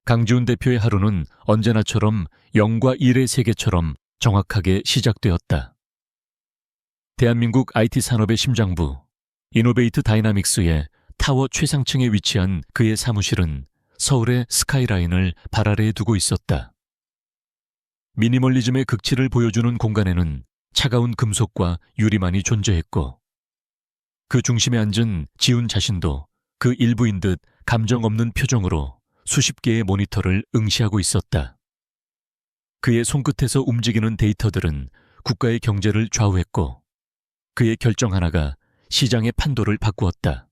강지훈 대표의 하루는 언제나처럼 0과 1의 세계처럼 정확하게 시작되었다. 대한민국 IT 산업의 심장부, 이노베이트 다이나믹스의 타워 최상층에 위치한 그의 사무실은 서울의 스카이라인을 발 아래에 두고 있었다. 미니멀리즘의 극치를 보여주는 공간에는 차가운 금속과 유리만이 존재했고, 그 중심에 앉은 지훈 자신도 그 일부인 듯 감정 없는 표정으로 수십 개의 모니터를 응시하고 있었다. 그의 손끝에서 움직이는 데이터들은 국가의 경제를 좌우했고, 그의 결정 하나가 시장의 판도를 바꾸었다.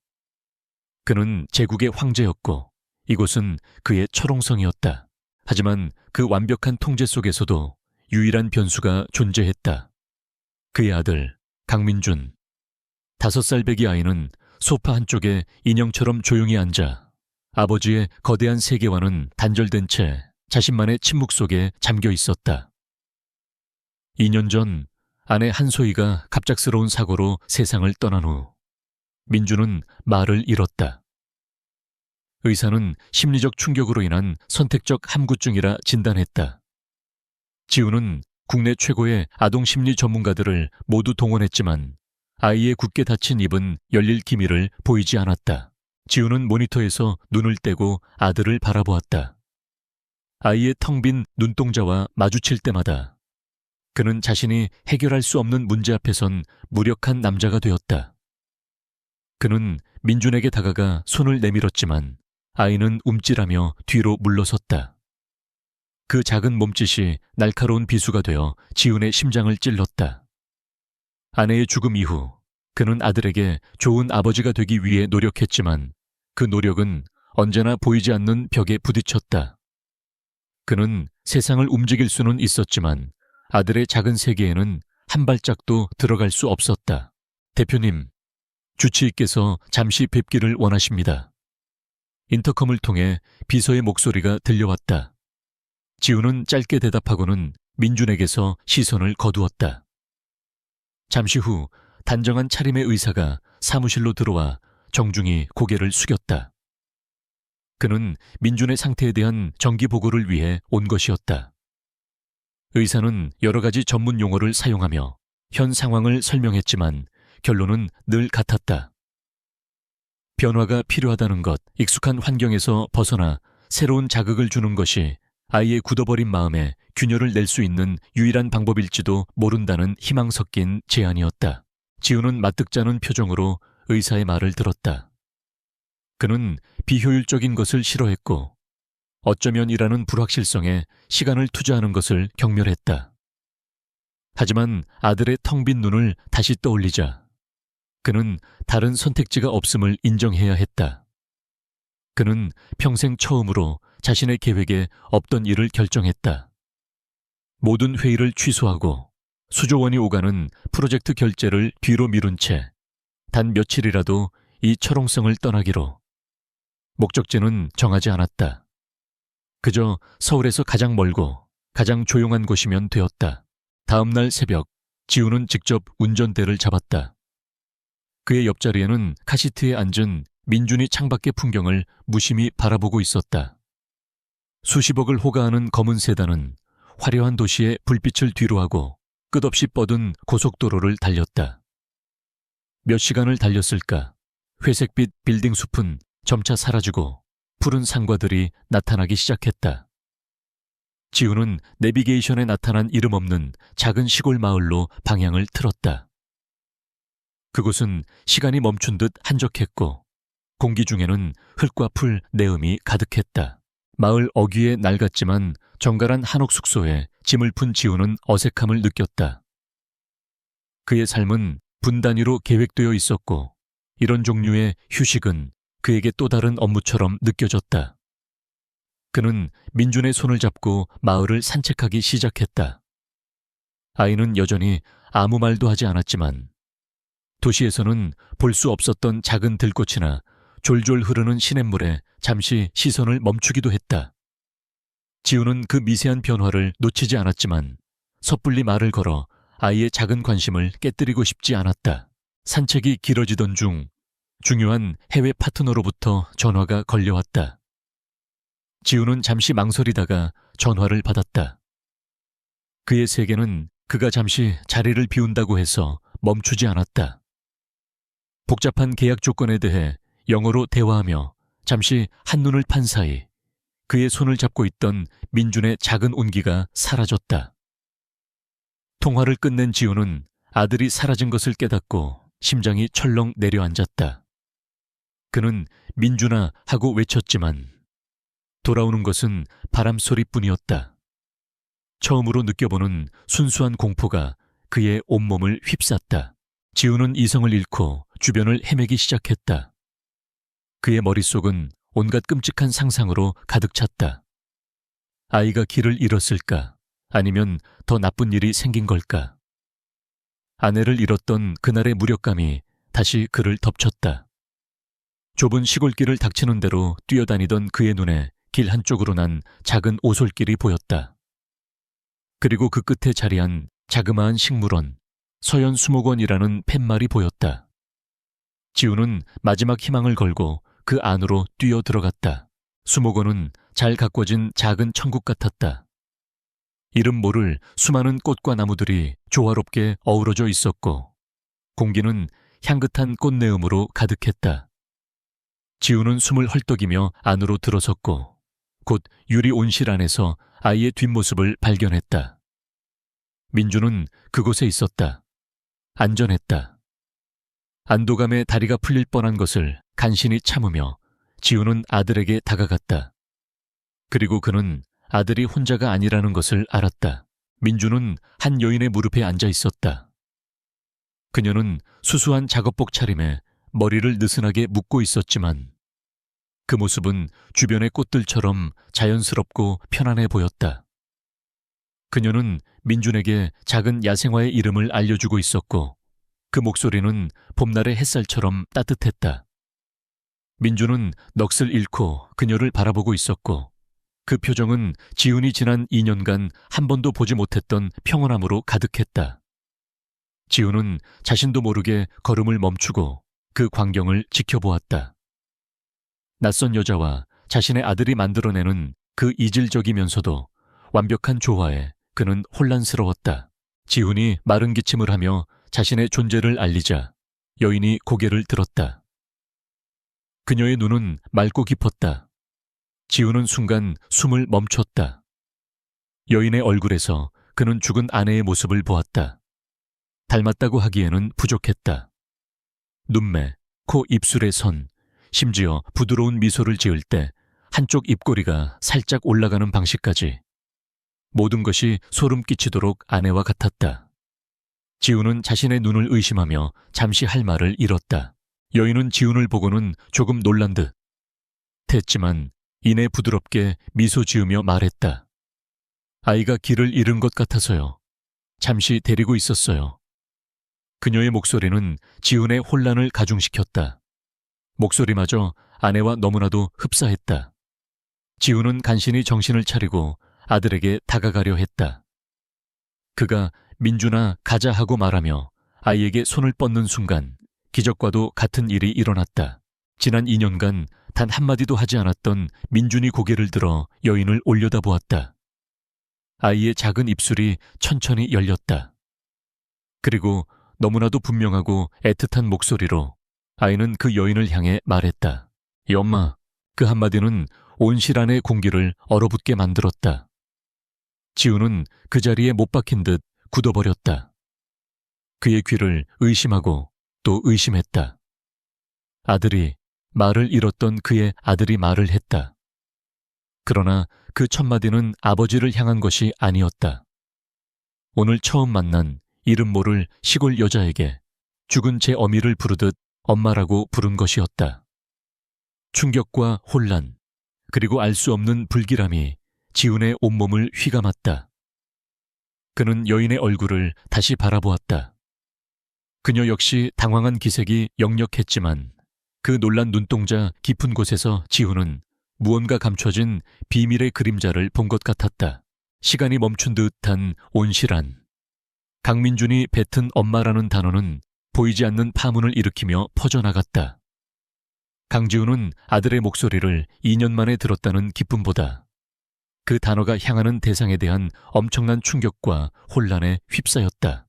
그는 제국의 황제였고, 이곳은 그의 철옹성이었다. 하지만 그 완벽한 통제 속에서도 유일한 변수가 존재했다. 그의 아들 강민준. 5살 배기 아이는 소파 한쪽에 인형처럼 조용히 앉아 아버지의 거대한 세계와는 단절된 채 자신만의 침묵 속에 잠겨 있었다. 2년 전 아내 한소희가 갑작스러운 사고로 세상을 떠난 후 민준은 말을 잃었다. 의사는 심리적 충격으로 인한 선택적 함구증이라 진단했다. 지훈은 국내 최고의 아동심리 전문가들을 모두 동원했지만 아이의 굳게 닫힌 입은 열릴 기미를 보이지 않았다. 지훈은 모니터에서 눈을 떼고 아들을 바라보았다. 아이의 텅 빈 눈동자와 마주칠 때마다 그는 자신이 해결할 수 없는 문제 앞에선 무력한 남자가 되었다. 그는 민준에게 다가가 손을 내밀었지만 아이는 움찔하며 뒤로 물러섰다. 그 작은 몸짓이 날카로운 비수가 되어 지훈의 심장을 찔렀다. 아내의 죽음 이후 그는 아들에게 좋은 아버지가 되기 위해 노력했지만 그 노력은 언제나 보이지 않는 벽에 부딪혔다. 그는 세상을 움직일 수는 있었지만 아들의 작은 세계에는 한 발짝도 들어갈 수 없었다. 대표님, 주치의께서 잠시 뵙기를 원하십니다. 인터컴을 통해 비서의 목소리가 들려왔다. 지훈은 짧게 대답하고는 민준에게서 시선을 거두었다. 잠시 후 단정한 차림의 의사가 사무실로 들어와 정중히 고개를 숙였다. 그는 민준의 상태에 대한 정기 보고를 위해 온 것이었다. 의사는 여러 가지 전문 용어를 사용하며 현 상황을 설명했지만 결론은 늘 같았다. 변화가 필요하다는 것, 익숙한 환경에서 벗어나 새로운 자극을 주는 것이 아이의 굳어버린 마음에 균열을 낼 수 있는 유일한 방법일지도 모른다는 희망 섞인 제안이었다. 지훈은 마뜩잖은 표정으로 의사의 말을 들었다. 그는 비효율적인 것을 싫어했고 어쩌면 이라는 불확실성에 시간을 투자하는 것을 경멸했다. 하지만 아들의 텅 빈 눈을 다시 떠올리자 그는 다른 선택지가 없음을 인정해야 했다. 그는 평생 처음으로 자신의 계획에 없던 일을 결정했다. 모든 회의를 취소하고 수조 원이 오가는 프로젝트 결제를 뒤로 미룬 채 단 며칠이라도 이 철옹성을 떠나기로. 목적지는 정하지 않았다. 그저 서울에서 가장 멀고 가장 조용한 곳이면 되었다. 다음 날 새벽, 지훈은 직접 운전대를 잡았다. 그의 옆자리에는 카시트에 앉은 민준이 창밖의 풍경을 무심히 바라보고 있었다. 수십억을 호가하는 검은 세단은 화려한 도시의 불빛을 뒤로하고 끝없이 뻗은 고속도로를 달렸다. 몇 시간을 달렸을까? 회색빛 빌딩 숲은 점차 사라지고 푸른 상과들이 나타나기 시작했다. 지훈은 내비게이션에 나타난 이름 없는 작은 시골 마을로 방향을 틀었다. 그곳은 시간이 멈춘 듯 한적했고 공기 중에는 흙과 풀, 내음이 가득했다. 마을 어귀에 낡았지만 정갈한 한옥 숙소에 짐을 푼 지훈은 어색함을 느꼈다. 그의 삶은 분 단위로 계획되어 있었고 이런 종류의 휴식은 그에게 또 다른 업무처럼 느껴졌다. 그는 민준의 손을 잡고 마을을 산책하기 시작했다. 아이는 여전히 아무 말도 하지 않았지만 도시에서는 볼 수 없었던 작은 들꽃이나 졸졸 흐르는 시냇물에 잠시 시선을 멈추기도 했다. 지훈은 그 미세한 변화를 놓치지 않았지만 섣불리 말을 걸어 아이의 작은 관심을 깨뜨리고 싶지 않았다. 산책이 길어지던 중 중요한 해외 파트너로부터 전화가 걸려왔다. 지우는 잠시 망설이다가 전화를 받았다. 그의 세계는 그가 잠시 자리를 비운다고 해서 멈추지 않았다. 복잡한 계약 조건에 대해 영어로 대화하며 잠시 한눈을 판 사이 그의 손을 잡고 있던 민준의 작은 온기가 사라졌다. 통화를 끝낸 지우는 아들이 사라진 것을 깨닫고 심장이 철렁 내려앉았다. 그는 민준아 하고 외쳤지만 돌아오는 것은 바람소리뿐이었다. 처음으로 느껴보는 순수한 공포가 그의 온몸을 휩쌌다. 지우는 이성을 잃고 주변을 헤매기 시작했다. 그의 머릿속은 온갖 끔찍한 상상으로 가득 찼다. 아이가 길을 잃었을까? 아니면 더 나쁜 일이 생긴 걸까? 아내를 잃었던 그날의 무력감이 다시 그를 덮쳤다. 좁은 시골길을 닥치는 대로 뛰어다니던 그의 눈에 길 한쪽으로 난 작은 오솔길이 보였다. 그리고 그 끝에 자리한 자그마한 식물원, 서현수목원이라는 팻말이 보였다. 지우는 마지막 희망을 걸고 그 안으로 뛰어 들어갔다. 수목원은 잘 가꿔진 작은 천국 같았다. 이름 모를 수많은 꽃과 나무들이 조화롭게 어우러져 있었고 공기는 향긋한 꽃내음으로 가득했다. 지우는 숨을 헐떡이며 안으로 들어섰고 곧 유리 온실 안에서 아이의 뒷모습을 발견했다. 민주는 그곳에 있었다. 안전했다. 안도감에 다리가 풀릴 뻔한 것을 간신히 참으며 지우는 아들에게 다가갔다. 그리고 그는 아들이 혼자가 아니라는 것을 알았다. 민주는 한 여인의 무릎에 앉아 있었다. 그녀는 수수한 작업복 차림에 머리를 느슨하게 묶고 있었지만 그 모습은 주변의 꽃들처럼 자연스럽고 편안해 보였다. 그녀는 민준에게 작은 야생화의 이름을 알려주고 있었고 그 목소리는 봄날의 햇살처럼 따뜻했다. 민준은 넋을 잃고 그녀를 바라보고 있었고 그 표정은 지훈이 지난 2년간 한 번도 보지 못했던 평온함으로 가득했다. 지훈은 자신도 모르게 걸음을 멈추고 그 광경을 지켜보았다. 낯선 여자와 자신의 아들이 만들어내는 그 이질적이면서도 완벽한 조화에 그는 혼란스러웠다. 지훈이 마른 기침을 하며 자신의 존재를 알리자 여인이 고개를 들었다. 그녀의 눈은 맑고 깊었다. 지훈은 순간 숨을 멈췄다. 여인의 얼굴에서 그는 죽은 아내의 모습을 보았다. 닮았다고 하기에는 부족했다. 눈매, 코, 입술의 선, 심지어 부드러운 미소를 지을 때 한쪽 입꼬리가 살짝 올라가는 방식까지 모든 것이 소름 끼치도록 아내와 같았다. 지훈은 자신의 눈을 의심하며 잠시 할 말을 잃었다. 여인은 지훈을 보고는 조금 놀란 듯 했지만 이내 부드럽게 미소 지으며 말했다. 아이가 길을 잃은 것 같아서요. 잠시 데리고 있었어요. 그녀의 목소리는 지훈의 혼란을 가중시켰다. 목소리마저 아내와 너무나도 흡사했다. 지훈은 간신히 정신을 차리고 아들에게 다가가려 했다. 그가 민준아 가자 하고 말하며 아이에게 손을 뻗는 순간 기적과도 같은 일이 일어났다. 지난 2년간 단 한마디도 하지 않았던 민준이 고개를 들어 여인을 올려다보았다. 아이의 작은 입술이 천천히 열렸다. 그리고 너무나도 분명하고 애틋한 목소리로 아이는 그 여인을 향해 말했다. 엄마, 그 한마디는 온실 안의 공기를 얼어붙게 만들었다. 지우는 그 자리에 못 박힌 듯 굳어버렸다. 그의 귀를 의심하고 또 의심했다. 아들이, 말을 잃었던 그의 아들이 말을 했다. 그러나 그 첫마디는 아버지를 향한 것이 아니었다. 오늘 처음 만난 이름 모를 시골 여자에게 죽은 제 어미를 부르듯 엄마라고 부른 것이었다. 충격과 혼란, 그리고 알 수 없는 불길함이 지훈의 온몸을 휘감았다. 그는 여인의 얼굴을 다시 바라보았다. 그녀 역시 당황한 기색이 역력했지만 그 놀란 눈동자 깊은 곳에서 지훈은 무언가 감춰진 비밀의 그림자를 본 것 같았다. 시간이 멈춘 듯한 온실안. 강민준이 뱉은 엄마라는 단어는 보이지 않는 파문을 일으키며 퍼져나갔다. 강지훈은 아들의 목소리를 2년 만에 들었다는 기쁨보다 그 단어가 향하는 대상에 대한 엄청난 충격과 혼란에 휩싸였다.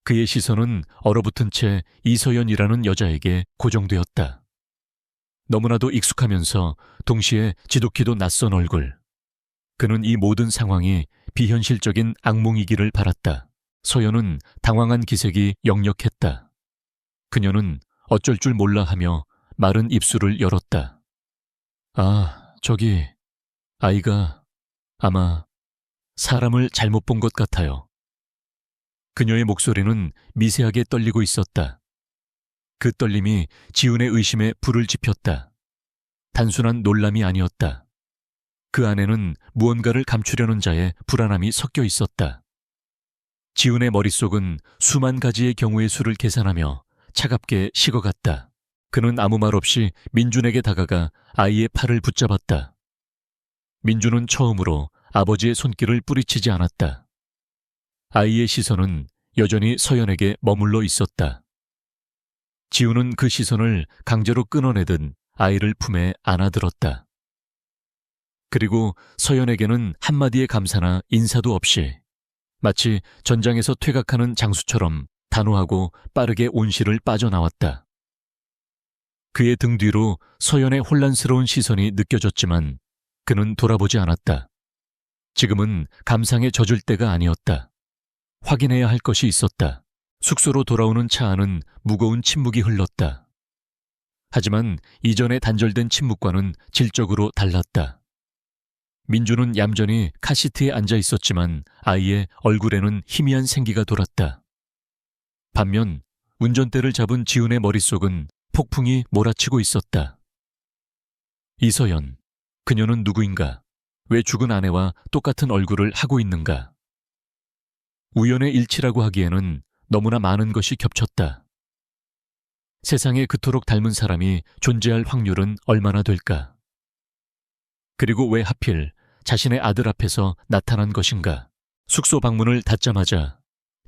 그의 시선은 얼어붙은 채 이서연이라는 여자에게 고정되었다. 너무나도 익숙하면서 동시에 지독히도 낯선 얼굴. 그는 이 모든 상황이 비현실적인 악몽이기를 바랐다. 서연은 당황한 기색이 역력했다. 그녀는 어쩔 줄 몰라 하며 마른 입술을 열었다. 아, 저기, 아이가 아마 사람을 잘못 본 것 같아요. 그녀의 목소리는 미세하게 떨리고 있었다. 그 떨림이 지훈의 의심에 불을 지폈다. 단순한 놀람이 아니었다. 그 안에는 무언가를 감추려는 자의 불안함이 섞여 있었다. 지훈의 머릿속은 수만 가지의 경우의 수를 계산하며 차갑게 식어갔다. 그는 아무 말 없이 민준에게 다가가 아이의 팔을 붙잡았다. 민준은 처음으로 아버지의 손길을 뿌리치지 않았다. 아이의 시선은 여전히 서연에게 머물러 있었다. 지훈은 그 시선을 강제로 끊어내듯 아이를 품에 안아들었다. 그리고 서연에게는 한마디의 감사나 인사도 없이 마치 전장에서 퇴각하는 장수처럼 단호하고 빠르게 온실을 빠져나왔다. 그의 등 뒤로 서연의 혼란스러운 시선이 느껴졌지만 그는 돌아보지 않았다. 지금은 감상에 젖을 때가 아니었다. 확인해야 할 것이 있었다. 숙소로 돌아오는 차 안은 무거운 침묵이 흘렀다. 하지만 이전에 단절된 침묵과는 질적으로 달랐다. 민주는 얌전히 카시트에 앉아 있었지만 아이의 얼굴에는 희미한 생기가 돌았다. 반면 운전대를 잡은 지훈의 머릿속은 폭풍이 몰아치고 있었다. 이서연, 그녀는 누구인가? 왜 죽은 아내와 똑같은 얼굴을 하고 있는가? 우연의 일치라고 하기에는 너무나 많은 것이 겹쳤다. 세상에 그토록 닮은 사람이 존재할 확률은 얼마나 될까? 그리고 왜 하필 자신의 아들 앞에서 나타난 것인가? 숙소 방문을 닫자마자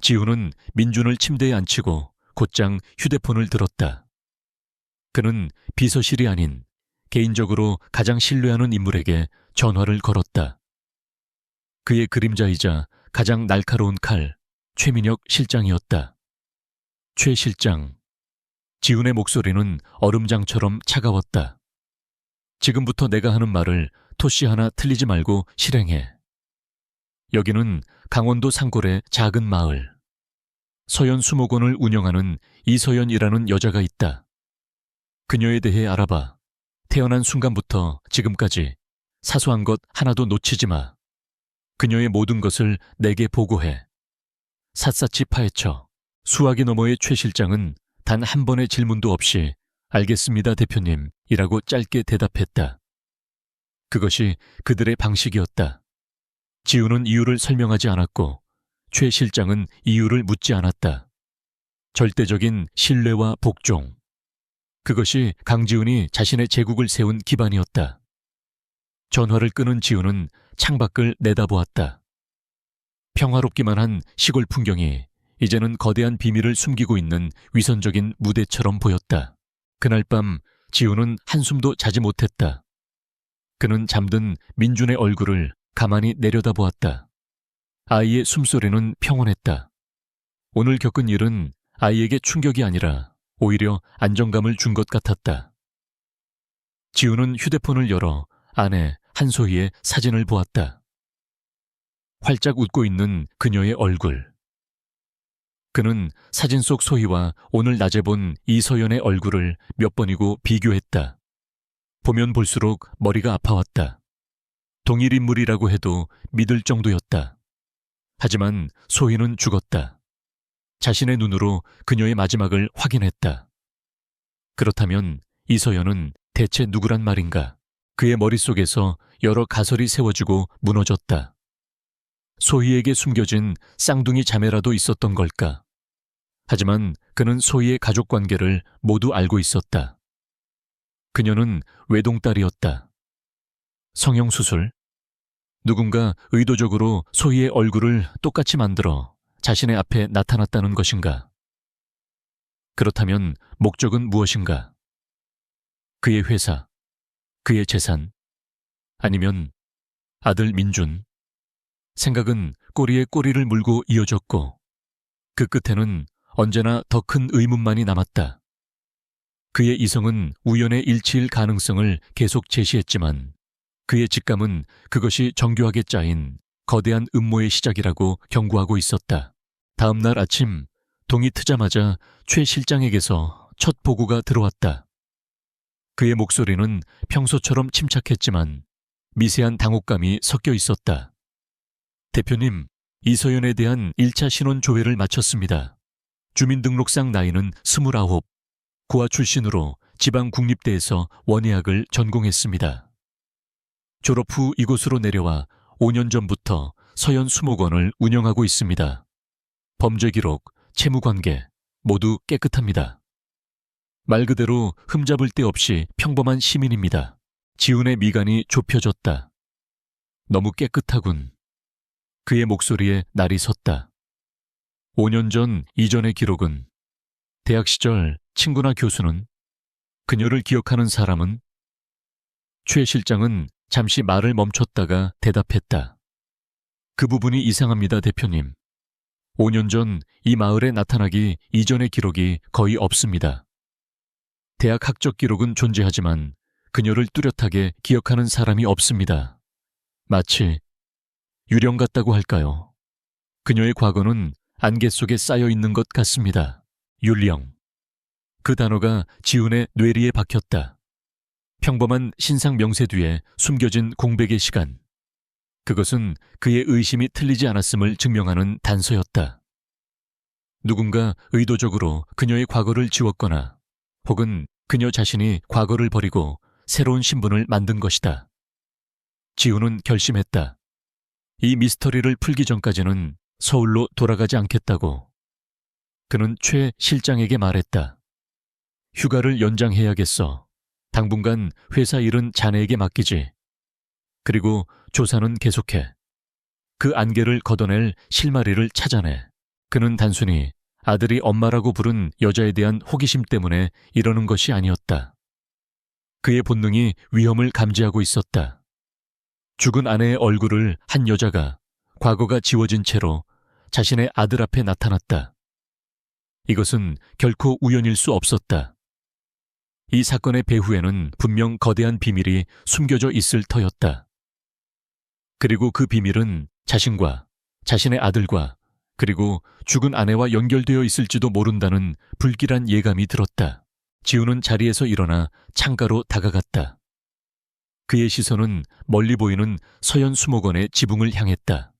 지훈은 민준을 침대에 앉히고 곧장 휴대폰을 들었다. 그는 비서실이 아닌 개인적으로 가장 신뢰하는 인물에게 전화를 걸었다. 그의 그림자이자 가장 날카로운 칼, 최민혁 실장이었다. 최 실장. 지훈의 목소리는 얼음장처럼 차가웠다. 지금부터 내가 하는 말을 토씨 하나 틀리지 말고 실행해. 여기는 강원도 상골의 작은 마을. 서연 수목원을 운영하는 이서연이라는 여자가 있다. 그녀에 대해 알아봐. 태어난 순간부터 지금까지 사소한 것 하나도 놓치지 마. 그녀의 모든 것을 내게 보고해. 샅샅이 파헤쳐. 수화기 너머의 최 실장은 단 한 번의 질문도 없이 알겠습니다, 대표님, 이라고 짧게 대답했다. 그것이 그들의 방식이었다. 지훈은 이유를 설명하지 않았고 최 실장은 이유를 묻지 않았다. 절대적인 신뢰와 복종. 그것이 강지훈이 자신의 제국을 세운 기반이었다. 전화를 끊은 지훈은 창밖을 내다보았다. 평화롭기만 한 시골 풍경이 이제는 거대한 비밀을 숨기고 있는 위선적인 무대처럼 보였다. 그날 밤 지훈은 한숨도 자지 못했다. 그는 잠든 민준의 얼굴을 가만히 내려다보았다. 아이의 숨소리는 평온했다. 오늘 겪은 일은 아이에게 충격이 아니라 오히려 안정감을 준 것 같았다. 지훈은 휴대폰을 열어 아내 한소희의 사진을 보았다. 활짝 웃고 있는 그녀의 얼굴. 그는 사진 속 소희와 오늘 낮에 본 이서연의 얼굴을 몇 번이고 비교했다. 보면 볼수록 머리가 아파왔다. 동일 인물이라고 해도 믿을 정도였다. 하지만 소희는 죽었다. 자신의 눈으로 그녀의 마지막을 확인했다. 그렇다면 이서연은 대체 누구란 말인가? 그의 머릿속에서 여러 가설이 세워지고 무너졌다. 소희에게 숨겨진 쌍둥이 자매라도 있었던 걸까? 하지만 그는 소희의 가족관계를 모두 알고 있었다. 그녀는 외동딸이었다. 성형수술? 누군가 의도적으로 소희의 얼굴을 똑같이 만들어 자신의 앞에 나타났다는 것인가? 그렇다면 목적은 무엇인가? 그의 회사, 그의 재산, 아니면 아들 민준. 생각은 꼬리에 꼬리를 물고 이어졌고 그 끝에는 언제나 더 큰 의문만이 남았다. 그의 이성은 우연의 일치일 가능성을 계속 제시했지만 그의 직감은 그것이 정교하게 짜인 거대한 음모의 시작이라고 경고하고 있었다. 다음 날 아침 동이 트자마자 최 실장에게서 첫 보고가 들어왔다. 그의 목소리는 평소처럼 침착했지만 미세한 당혹감이 섞여 있었다. 대표님, 이서연에 대한 1차 신원 조회를 마쳤습니다. 주민등록상 나이는 29, 고아 출신으로 지방국립대에서 원예학을 전공했습니다. 졸업 후 이곳으로 내려와 5년 전부터 서연 수목원을 운영하고 있습니다. 범죄 기록, 채무관계 모두 깨끗합니다. 말 그대로 흠잡을 데 없이 평범한 시민입니다. 지훈의 미간이 좁혀졌다. 너무 깨끗하군. 그의 목소리에 날이 섰다. 5년 전 이전의 기록은, 대학 시절 친구나 교수는, 그녀를 기억하는 사람은? 최 실장은 잠시 말을 멈췄다가 대답했다. 그 부분이 이상합니다, 대표님. 5년 전 이 마을에 나타나기 이전의 기록이 거의 없습니다. 대학 학적 기록은 존재하지만 그녀를 뚜렷하게 기억하는 사람이 없습니다. 마치 유령 같다고 할까요? 그녀의 과거는 안개 속에 쌓여 있는 것 같습니다. 율령. 그 단어가 지훈의 뇌리에 박혔다. 평범한 신상 명세 뒤에 숨겨진 공백의 시간. 그것은 그의 의심이 틀리지 않았음을 증명하는 단서였다. 누군가 의도적으로 그녀의 과거를 지웠거나 혹은 그녀 자신이 과거를 버리고 새로운 신분을 만든 것이다. 지훈은 결심했다. 이 미스터리를 풀기 전까지는 서울로 돌아가지 않겠다고. 그는 최 실장에게 말했다. 휴가를 연장해야겠어. 당분간 회사 일은 자네에게 맡기지. 그리고 조사는 계속해. 그 안개를 걷어낼 실마리를 찾아내. 그는 단순히 아들이 엄마라고 부른 여자에 대한 호기심 때문에 이러는 것이 아니었다. 그의 본능이 위험을 감지하고 있었다. 죽은 아내의 얼굴을 한 여자가 과거가 지워진 채로 자신의 아들 앞에 나타났다. 이것은 결코 우연일 수 없었다. 이 사건의 배후에는 분명 거대한 비밀이 숨겨져 있을 터였다. 그리고 그 비밀은 자신과 자신의 아들과 그리고 죽은 아내와 연결되어 있을지도 모른다는 불길한 예감이 들었다. 지훈은 자리에서 일어나 창가로 다가갔다. 그의 시선은 멀리 보이는 서연 수목원의 지붕을 향했다.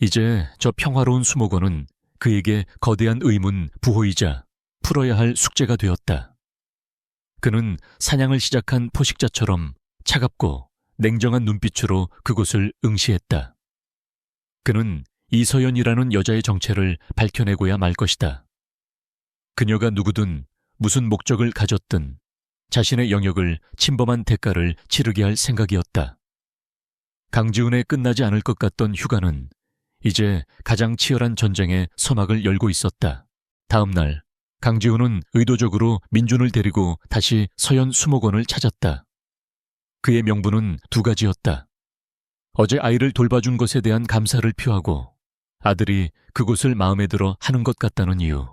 이제 저 평화로운 수목원은 그에게 거대한 의문 부호이자 풀어야 할 숙제가 되었다. 그는 사냥을 시작한 포식자처럼 차갑고 냉정한 눈빛으로 그곳을 응시했다. 그는 이서연이라는 여자의 정체를 밝혀내고야 말 것이다. 그녀가 누구든 무슨 목적을 가졌든 자신의 영역을 침범한 대가를 치르게 할 생각이었다. 강지훈의 끝나지 않을 것 같던 휴가는 이제 가장 치열한 전쟁의 서막을 열고 있었다. 다음 날 강지훈은 의도적으로 민준을 데리고 다시 서연 수목원을 찾았다. 그의 명분은 두 가지였다. 어제 아이를 돌봐준 것에 대한 감사를 표하고 아들이 그곳을 마음에 들어 하는 것 같다는 이유.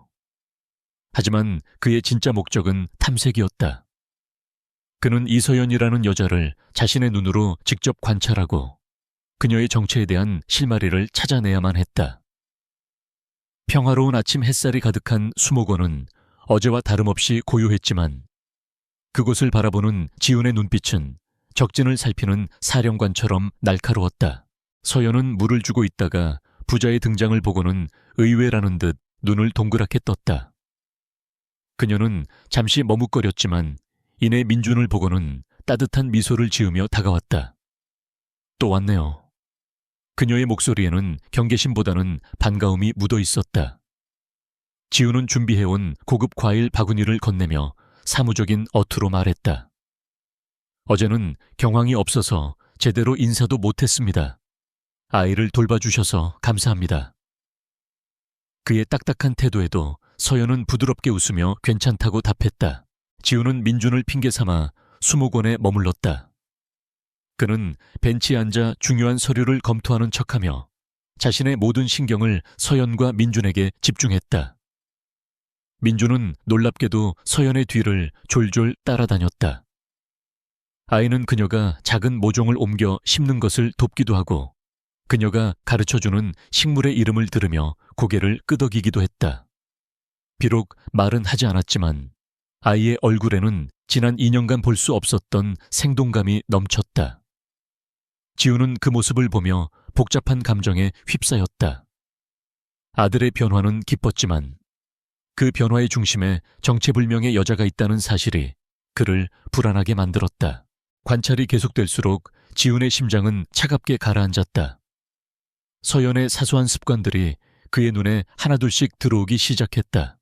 하지만 그의 진짜 목적은 탐색이었다. 그는 이서연이라는 여자를 자신의 눈으로 직접 관찰하고 그녀의 정체에 대한 실마리를 찾아내야만 했다. 평화로운 아침 햇살이 가득한 수목원은 어제와 다름없이 고요했지만 그곳을 바라보는 지훈의 눈빛은 적진을 살피는 사령관처럼 날카로웠다. 서연은 물을 주고 있다가 부자의 등장을 보고는 의외라는 듯 눈을 동그랗게 떴다. 그녀는 잠시 머뭇거렸지만 이내 민준을 보고는 따뜻한 미소를 지으며 다가왔다. 또 왔네요. 그녀의 목소리에는 경계심보다는 반가움이 묻어 있었다. 지훈은 준비해온 고급 과일 바구니를 건네며 사무적인 어투로 말했다. 어제는 경황이 없어서 제대로 인사도 못했습니다. 아이를 돌봐주셔서 감사합니다. 그의 딱딱한 태도에도 서연은 부드럽게 웃으며 괜찮다고 답했다. 지우는 민준을 핑계삼아 수목원에 머물렀다. 그는 벤치에 앉아 중요한 서류를 검토하는 척하며 자신의 모든 신경을 서연과 민준에게 집중했다. 민준은 놀랍게도 서연의 뒤를 졸졸 따라다녔다. 아이는 그녀가 작은 모종을 옮겨 심는 것을 돕기도 하고 그녀가 가르쳐주는 식물의 이름을 들으며 고개를 끄덕이기도 했다. 비록 말은 하지 않았지만 아이의 얼굴에는 지난 2년간 볼 수 없었던 생동감이 넘쳤다. 지우는 그 모습을 보며 복잡한 감정에 휩싸였다. 아들의 변화는 기뻤지만 그 변화의 중심에 정체불명의 여자가 있다는 사실이 그를 불안하게 만들었다. 관찰이 계속될수록 지훈의 심장은 차갑게 가라앉았다. 서연의 사소한 습관들이 그의 눈에 하나둘씩 들어오기 시작했다.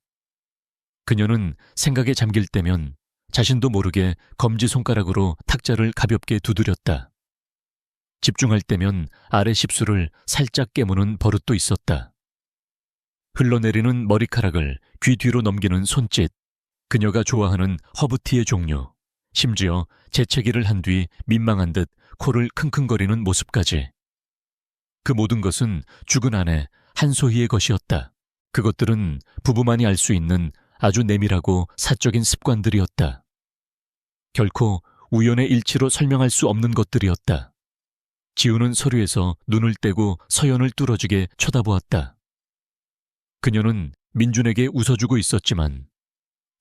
그녀는 생각에 잠길 때면 자신도 모르게 검지손가락으로 탁자를 가볍게 두드렸다. 집중할 때면 아래 십술을 살짝 깨무는 버릇도 있었다. 흘러내리는 머리카락을 귀 뒤로 넘기는 손짓, 그녀가 좋아하는 허브티의 종류, 심지어 재채기를 한 뒤 민망한 듯 코를 킁킁거리는 모습까지. 그 모든 것은 죽은 아내 한소희의 것이었다. 그것들은 부부만이 알 수 있는 아주 내밀하고 사적인 습관들이었다. 결코 우연의 일치로 설명할 수 없는 것들이었다. 지우는 서류에서 눈을 떼고 서연을 뚫어지게 쳐다보았다. 그녀는 민준에게 웃어주고 있었지만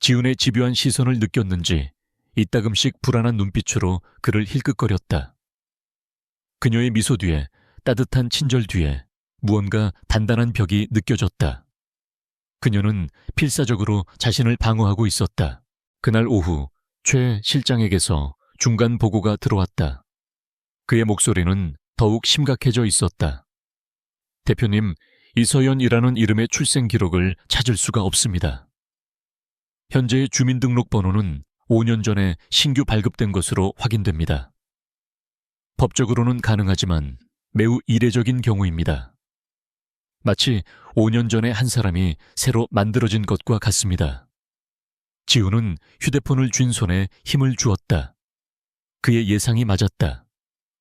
지훈의 집요한 시선을 느꼈는지 이따금씩 불안한 눈빛으로 그를 힐끗거렸다. 그녀의 미소 뒤에, 따뜻한 친절 뒤에 무언가 단단한 벽이 느껴졌다. 그녀는 필사적으로 자신을 방어하고 있었다. 그날 오후 최 실장에게서 중간 보고가 들어왔다. 그의 목소리는 더욱 심각해져 있었다. 대표님, 이서연이라는 이름의 출생 기록을 찾을 수가 없습니다. 현재의 주민등록번호는 5년 전에 신규 발급된 것으로 확인됩니다. 법적으로는 가능하지만 매우 이례적인 경우입니다. 마치 5년 전에 한 사람이 새로 만들어진 것과 같습니다. 지우는 휴대폰을 쥔 손에 힘을 주었다. 그의 예상이 맞았다.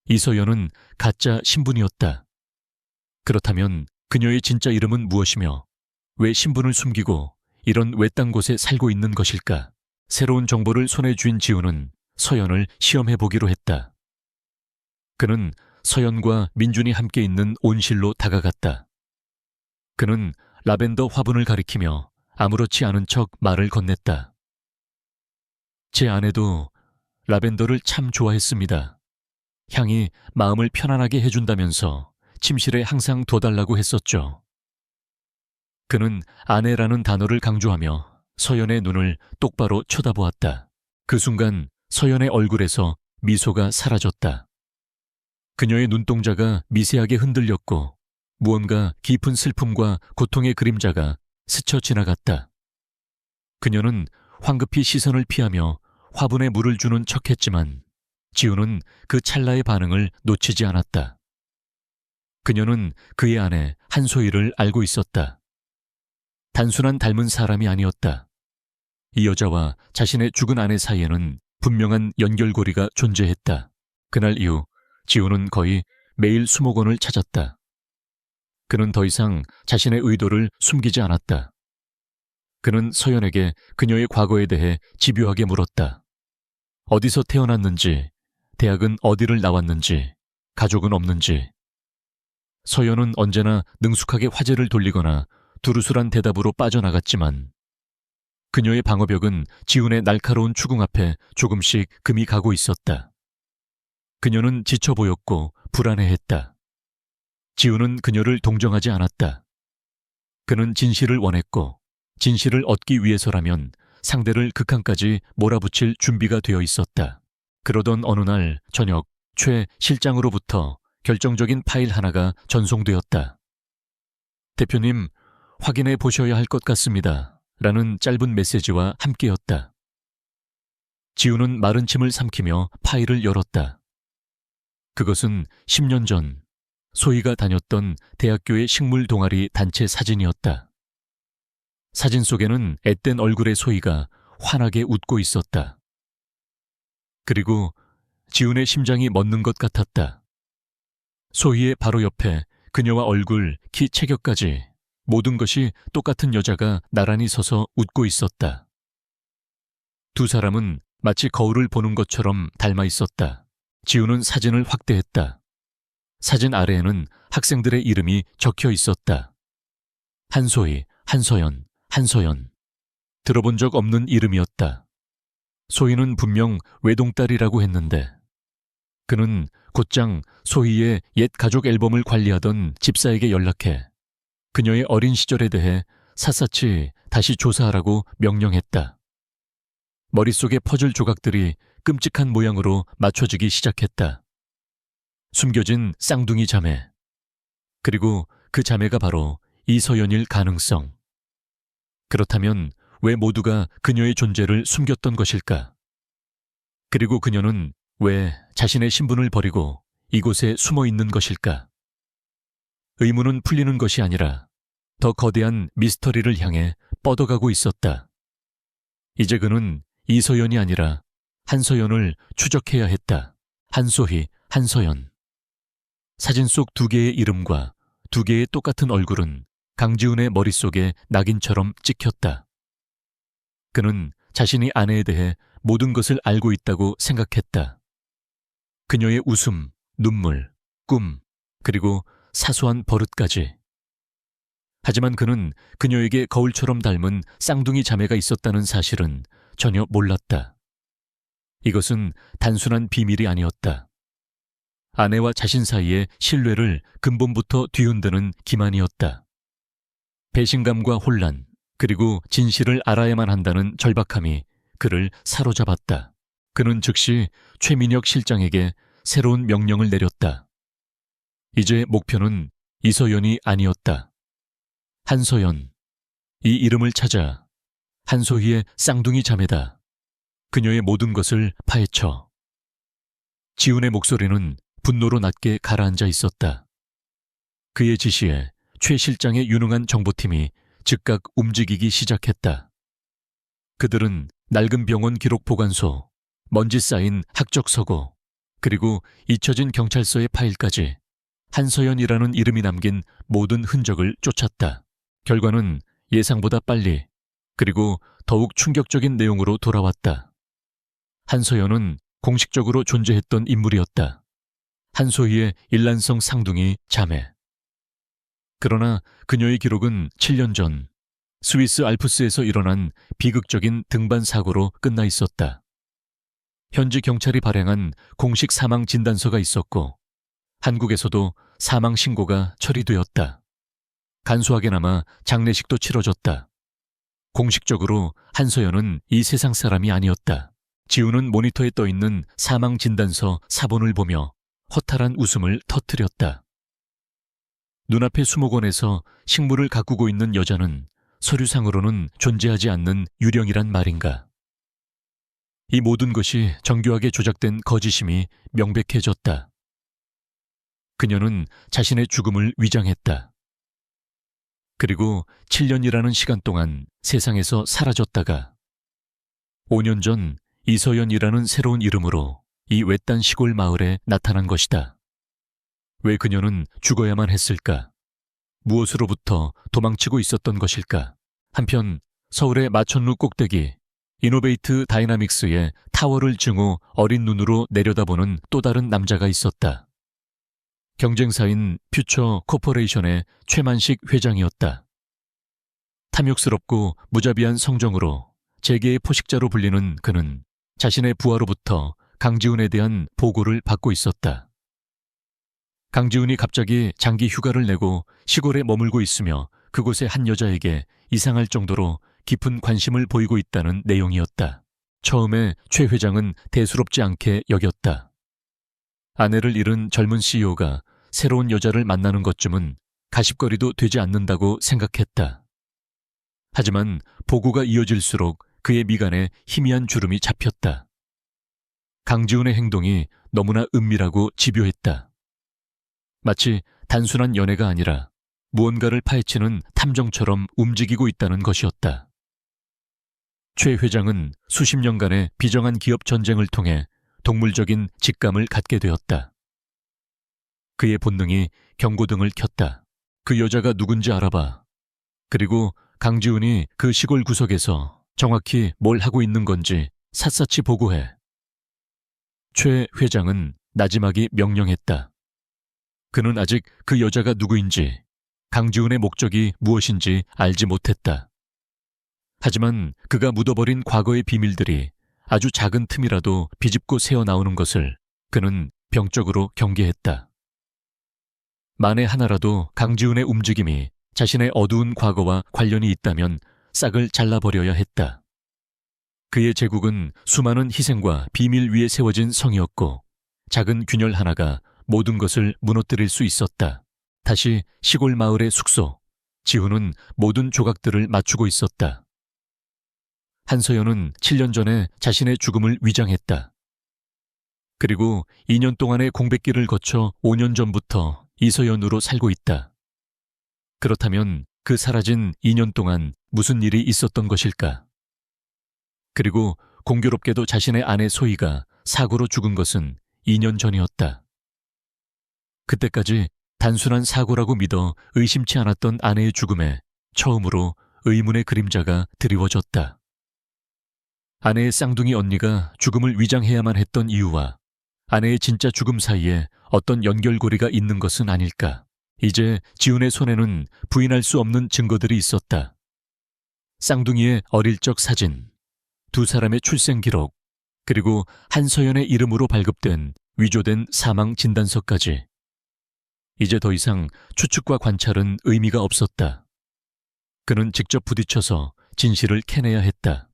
이서연은 가짜 신분이었다. 그렇다면 그녀의 진짜 이름은 무엇이며 왜 신분을 숨기고 이런 외딴 곳에 살고 있는 것일까? 새로운 정보를 손에 쥔 지우는 서연을 시험해보기로 했다. 그는 서연과 민준이 함께 있는 온실로 다가갔다. 그는 라벤더 화분을 가리키며 아무렇지 않은 척 말을 건넸다. 제 아내도 라벤더를 참 좋아했습니다. 향이 마음을 편안하게 해준다면서 침실에 항상 둬달라고 했었죠. 그는 아내라는 단어를 강조하며 서연의 눈을 똑바로 쳐다보았다. 그 순간 서연의 얼굴에서 미소가 사라졌다. 그녀의 눈동자가 미세하게 흔들렸고 무언가 깊은 슬픔과 고통의 그림자가 스쳐 지나갔다. 그녀는 황급히 시선을 피하며 화분에 물을 주는 척했지만 지우는 그 찰나의 반응을 놓치지 않았다. 그녀는 그의 아내 한소희를 알고 있었다. 단순한 닮은 사람이 아니었다. 이 여자와 자신의 죽은 아내 사이에는 분명한 연결고리가 존재했다. 그날 이후 지우는 거의 매일 수목원을 찾았다. 그는 더 이상 자신의 의도를 숨기지 않았다. 그는 서연에게 그녀의 과거에 대해 집요하게 물었다. 어디서 태어났는지, 대학은 어디를 나왔는지, 가족은 없는지. 서연은 언제나 능숙하게 화제를 돌리거나 두루술한 대답으로 빠져나갔지만 그녀의 방어벽은 지훈의 날카로운 추궁 앞에 조금씩 금이 가고 있었다. 그녀는 지쳐 보였고 불안해했다. 지훈은 그녀를 동정하지 않았다. 그는 진실을 원했고 진실을 얻기 위해서라면 상대를 극한까지 몰아붙일 준비가 되어 있었다. 그러던 어느 날 저녁 최 실장으로부터 결정적인 파일 하나가 전송되었다. 대표님, 확인해 보셔야 할 것 같습니다. 라는 짧은 메시지와 함께였다. 지우는 마른 침을 삼키며 파일을 열었다. 그것은 10년 전 소희가 다녔던 대학교의 식물 동아리 단체 사진이었다. 사진 속에는 앳된 얼굴의 소희가 환하게 웃고 있었다. 그리고 지훈의 심장이 멎는 것 같았다. 소희의 바로 옆에 그녀와 얼굴, 키, 체격까지 모든 것이 똑같은 여자가 나란히 서서 웃고 있었다. 두 사람은 마치 거울을 보는 것처럼 닮아 있었다. 지훈은 사진을 확대했다. 사진 아래에는 학생들의 이름이 적혀 있었다. 한소희, 한서연, 한서연. 들어본 적 없는 이름이었다. 소희는 분명 외동딸이라고 했는데 그는 곧장 소희의 옛 가족 앨범을 관리하던 집사에게 연락해 그녀의 어린 시절에 대해 샅샅이 다시 조사하라고 명령했다. 머릿속의 퍼즐 조각들이 끔찍한 모양으로 맞춰지기 시작했다. 숨겨진 쌍둥이 자매. 그리고 그 자매가 바로 이서연일 가능성. 그렇다면 왜 모두가 그녀의 존재를 숨겼던 것일까? 그리고 그녀는 왜 자신의 신분을 버리고 이곳에 숨어 있는 것일까? 의문은 풀리는 것이 아니라 더 거대한 미스터리를 향해 뻗어가고 있었다. 이제 그는 이서연이 아니라 한서연을 추적해야 했다. 한소희, 한서연. 사진 속 두 개의 이름과 두 개의 똑같은 얼굴은 강지훈의 머릿속에 낙인처럼 찍혔다. 그는 자신이 아내에 대해 모든 것을 알고 있다고 생각했다. 그녀의 웃음, 눈물, 꿈, 그리고 사소한 버릇까지. 하지만 그는 그녀에게 거울처럼 닮은 쌍둥이 자매가 있었다는 사실은 전혀 몰랐다. 이것은 단순한 비밀이 아니었다. 아내와 자신 사이의 신뢰를 근본부터 뒤흔드는 기만이었다. 배신감과 혼란, 그리고 진실을 알아야만 한다는 절박함이 그를 사로잡았다. 그는 즉시 최민혁 실장에게 새로운 명령을 내렸다. 이제 목표는 이서연이 아니었다. 한서연. 이 이름을 찾아 한소희의 쌍둥이 자매다. 그녀의 모든 것을 파헤쳐. 지훈의 목소리는 분노로 낮게 가라앉아 있었다. 그의 지시에 최 실장의 유능한 정보팀이 즉각 움직이기 시작했다. 그들은 낡은 병원 기록 보관소, 먼지 쌓인 학적 서고, 그리고 잊혀진 경찰서의 파일까지 한서연이라는 이름이 남긴 모든 흔적을 쫓았다. 결과는 예상보다 빨리, 그리고 더욱 충격적인 내용으로 돌아왔다. 한서연은 공식적으로 존재했던 인물이었다. 한소희의 일란성 쌍둥이 자매. 그러나 그녀의 기록은 7년 전 스위스 알프스에서 일어난 비극적인 등반 사고로 끝나 있었다. 현지 경찰이 발행한 공식 사망 진단서가 있었고 한국에서도 사망 신고가 처리되었다. 간소하게나마 장례식도 치러졌다. 공식적으로 한서연은 이 세상 사람이 아니었다. 지훈은 모니터에 떠있는 사망 진단서 사본을 보며 허탈한 웃음을 터뜨렸다. 눈앞의 수목원에서 식물을 가꾸고 있는 여자는 서류상으로는 존재하지 않는 유령이란 말인가. 이 모든 것이 정교하게 조작된 거짓임이 명백해졌다. 그녀는 자신의 죽음을 위장했다. 그리고 7년이라는 시간 동안 세상에서 사라졌다가 5년 전 이서연이라는 새로운 이름으로 이 외딴 시골 마을에 나타난 것이다. 왜 그녀는 죽어야만 했을까? 무엇으로부터 도망치고 있었던 것일까? 한편 서울의 마천루 꼭대기 이노베이트 다이나믹스의 타워를 증오 어린 눈으로 내려다보는 또 다른 남자가 있었다. 경쟁사인 퓨처 코퍼레이션의 최만식 회장이었다. 탐욕스럽고 무자비한 성정으로 재계의 포식자로 불리는 그는 자신의 부하로부터 강지훈에 대한 보고를 받고 있었다. 강지훈이 갑자기 장기 휴가를 내고 시골에 머물고 있으며 그곳의 한 여자에게 이상할 정도로 깊은 관심을 보이고 있다는 내용이었다. 처음에 최 회장은 대수롭지 않게 여겼다. 아내를 잃은 젊은 CEO가 새로운 여자를 만나는 것쯤은 가십거리도 되지 않는다고 생각했다. 하지만 보고가 이어질수록 그의 미간에 희미한 주름이 잡혔다. 강지훈의 행동이 너무나 은밀하고 집요했다. 마치 단순한 연애가 아니라 무언가를 파헤치는 탐정처럼 움직이고 있다는 것이었다. 최 회장은 수십 년간의 비정한 기업 전쟁을 통해 동물적인 직감을 갖게 되었다. 그의 본능이 경고등을 켰다. 그 여자가 누군지 알아봐. 그리고 강지훈이 그 시골 구석에서 정확히 뭘 하고 있는 건지 샅샅이 보고해. 최 회장은 나지막이 명령했다. 그는 아직 그 여자가 누구인지, 강지훈의 목적이 무엇인지 알지 못했다. 하지만 그가 묻어버린 과거의 비밀들이 아주 작은 틈이라도 비집고 새어나오는 것을 그는 병적으로 경계했다. 만에 하나라도 강지훈의 움직임이 자신의 어두운 과거와 관련이 있다면 싹을 잘라버려야 했다. 그의 제국은 수많은 희생과 비밀 위에 세워진 성이었고 작은 균열 하나가 모든 것을 무너뜨릴 수 있었다. 다시 시골 마을의 숙소, 지훈은 모든 조각들을 맞추고 있었다. 한서연은 7년 전에 자신의 죽음을 위장했다. 그리고 2년 동안의 공백기를 거쳐 5년 전부터 이서연으로 살고 있다. 그렇다면 그 사라진 2년 동안 무슨 일이 있었던 것일까? 그리고 공교롭게도 자신의 아내 소희가 사고로 죽은 것은 2년 전이었다. 그때까지 단순한 사고라고 믿어 의심치 않았던 아내의 죽음에 처음으로 의문의 그림자가 드리워졌다. 아내의 쌍둥이 언니가 죽음을 위장해야만 했던 이유와 아내의 진짜 죽음 사이에 어떤 연결고리가 있는 것은 아닐까. 이제 지훈의 손에는 부인할 수 없는 증거들이 있었다. 쌍둥이의 어릴 적 사진, 두 사람의 출생 기록, 그리고 한서연의 이름으로 발급된 위조된 사망 진단서까지. 이제 더 이상 추측과 관찰은 의미가 없었다. 그는 직접 부딪혀서 진실을 캐내야 했다.